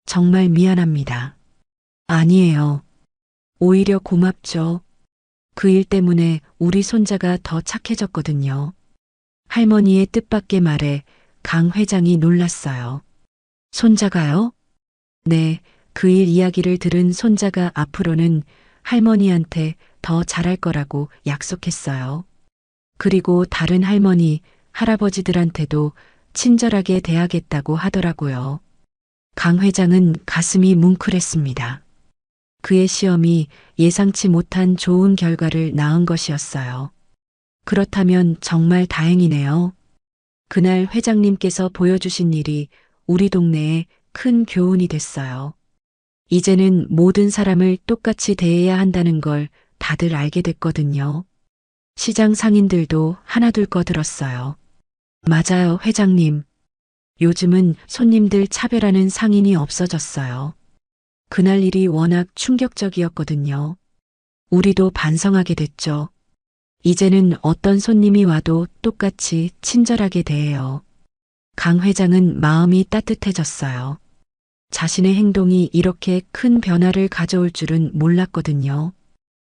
S2: 정말 미안합니다. 아니에요. 오히려 고맙죠. 그 일 때문에 우리 손자가 더 착해졌거든요. 할머니의 뜻밖의 말에 강 회장이 놀랐어요. 손자가요? 네, 그 일 이야기를 들은 손자가 앞으로는 할머니한테 더 잘할 거라고 약속했어요. 그리고 다른 할머니, 할아버지들한테도 친절하게 대하겠다고 하더라고요. 강 회장은 가슴이 뭉클했습니다. 그의 시험이 예상치 못한 좋은 결과를 낳은 것이었어요. 그렇다면 정말 다행이네요. 그날 회장님께서 보여주신 일이 우리 동네에 큰 교훈이 됐어요. 이제는 모든 사람을 똑같이 대해야 한다는 걸 다들 알게 됐거든요. 시장 상인들도 하나둘 꺼들었어요. 맞아요, 회장님. 요즘은 손님들 차별하는 상인이 없어졌어요. 그날 일이 워낙 충격적이었거든요. 우리도 반성하게 됐죠. 이제는 어떤 손님이 와도 똑같이 친절하게 대해요. 강 회장은 마음이 따뜻해졌어요. 자신의 행동이 이렇게 큰 변화를 가져올 줄은 몰랐거든요.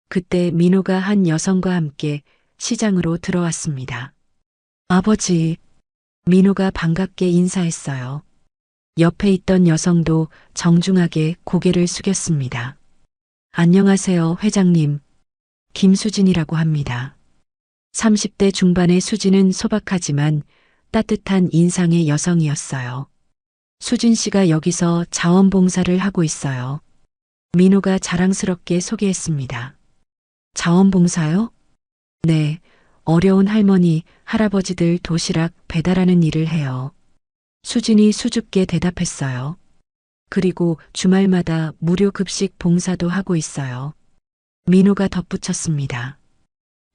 S2: 그때 민호가 한 여성과 함께 시장으로 들어왔습니다. 아버지, 민호가 반갑게 인사했어요. 옆에 있던 여성도 정중하게 고개를 숙였습니다. 안녕하세요, 회장님. 김수진이라고 합니다. 30대 중반의 수진은 소박하지만 따뜻한 인상의 여성이었어요. 수진 씨가 여기서 자원봉사를 하고 있어요. 민호가 자랑스럽게 소개했습니다. 자원봉사요? 네, 어려운 할머니, 할아버지들 도시락 배달하는 일을 해요. 수진이 수줍게 대답했어요. 그리고 주말마다 무료 급식 봉사도 하고 있어요. 민호가 덧붙였습니다.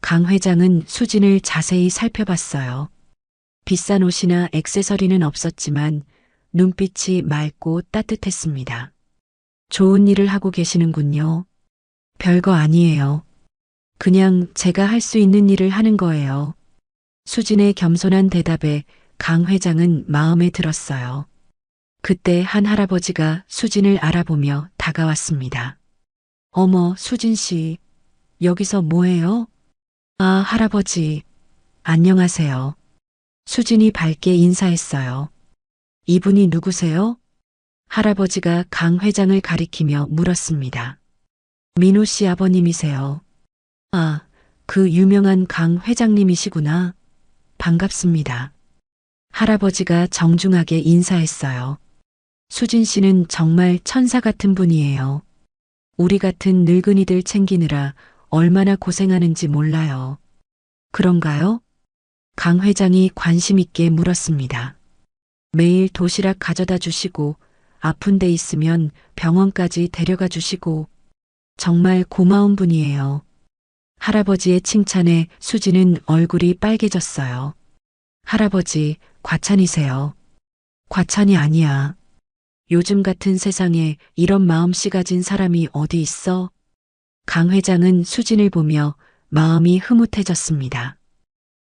S2: 강 회장은 수진을 자세히 살펴봤어요. 비싼 옷이나 액세서리는 없었지만 눈빛이 맑고 따뜻했습니다. 좋은 일을 하고 계시는군요. 별거 아니에요. 그냥 제가 할 수 있는 일을 하는 거예요. 수진의 겸손한 대답에 강 회장은 마음에 들었어요. 그때 한 할아버지가 수진을 알아보며 다가왔습니다. 어머, 수진 씨, 여기서 뭐해요? 아, 할아버지, 안녕하세요. 수진이 밝게 인사했어요. 이분이 누구세요? 할아버지가 강 회장을 가리키며 물었습니다. 민호 씨 아버님이세요. 아, 그 유명한 강 회장님이시구나. 반갑습니다. 할아버지가 정중하게 인사했어요. 수진 씨는 정말 천사 같은 분이에요. 우리 같은 늙은이들 챙기느라 얼마나 고생하는지 몰라요. 그런가요? 강 회장이 관심 있게 물었습니다. 매일 도시락 가져다 주시고 아픈 데 있으면 병원까지 데려가 주시고 정말 고마운 분이에요. 할아버지의 칭찬에 수지는 얼굴이 빨개졌어요. 할아버지, 과찬이세요. 과찬이 아니야. 요즘 같은 세상에 이런 마음씨 가진 사람이 어디 있어? 강 회장은 수진을 보며 마음이 흐뭇해졌습니다.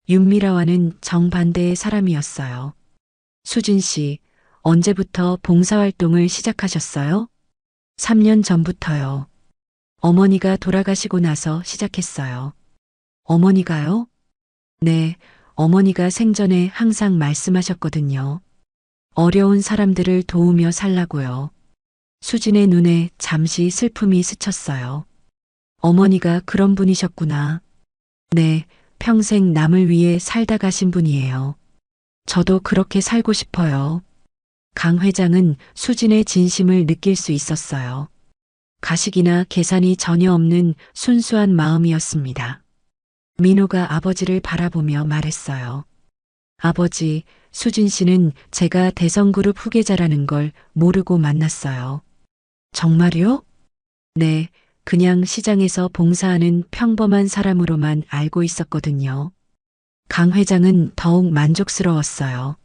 S2: 윤미라와는 정반대의 사람이었어요. 수진 씨, 언제부터 봉사활동을 시작하셨어요? 3년 전부터요. 어머니가 돌아가시고 나서 시작했어요. 어머니가요? 네, 어머니가 생전에 항상 말씀하셨거든요. 어려운 사람들을 도우며 살라고요. 수진의 눈에 잠시 슬픔이 스쳤어요. 어머니가 그런 분이셨구나. 네, 평생 남을 위해 살다 가신 분이에요. 저도 그렇게 살고 싶어요. 강 회장은 수진의 진심을 느낄 수 있었어요. 가식이나 계산이 전혀 없는 순수한 마음이었습니다. 민호가 아버지를 바라보며 말했어요. 아버지, 수진 씨는 제가 대성그룹 후계자라는 걸 모르고 만났어요. 정말요? 네, 그냥 시장에서 봉사하는 평범한 사람으로만 알고 있었거든요. 강 회장은 더욱 만족스러웠어요.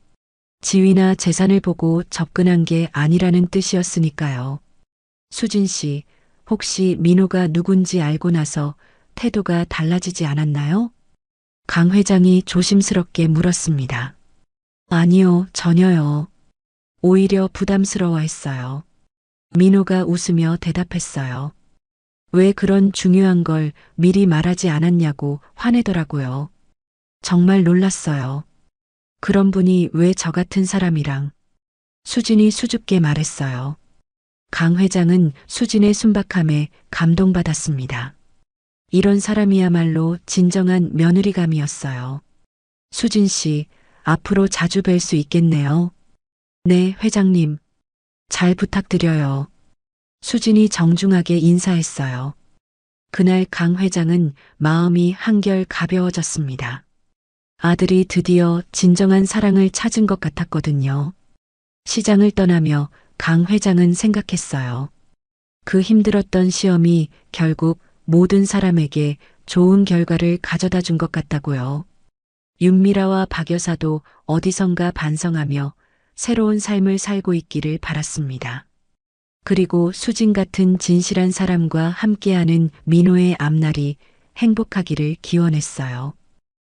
S2: 지위나 재산을 보고 접근한 게 아니라는 뜻이었으니까요. 수진 씨, 혹시 민호가 누군지 알고 나서 태도가 달라지지 않았나요? 강 회장이 조심스럽게 물었습니다. 아니요, 전혀요. 오히려 부담스러워했어요. 민호가 웃으며 대답했어요. 왜 그런 중요한 걸 미리 말하지 않았냐고 화내더라고요. 정말 놀랐어요. 그런 분이 왜 저 같은 사람이랑. 수진이 수줍게 말했어요. 강 회장은 수진의 순박함에 감동받았습니다. 이런 사람이야말로 진정한 며느리감이었어요. 수진 씨, 앞으로 자주 뵐 수 있겠네요. 네, 회장님. 잘 부탁드려요. 수진이 정중하게 인사했어요. 그날 강 회장은 마음이 한결 가벼워졌습니다. 아들이 드디어 진정한 사랑을 찾은 것 같았거든요. 시장을 떠나며 강 회장은 생각했어요. 그 힘들었던 시험이 결국 모든 사람에게 좋은 결과를 가져다 준 것 같다고요. 윤미라와 박 여사도 어디선가 반성하며 새로운 삶을 살고 있기를 바랐습니다. 그리고 수진 같은 진실한 사람과 함께하는 민호의 앞날이 행복하기를 기원했어요.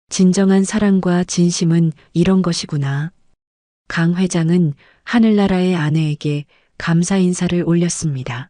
S2: 진정한 사랑과 진심은 이런 것이구나. 강 회장은 하늘나라의 아내에게 감사 인사를 올렸습니다.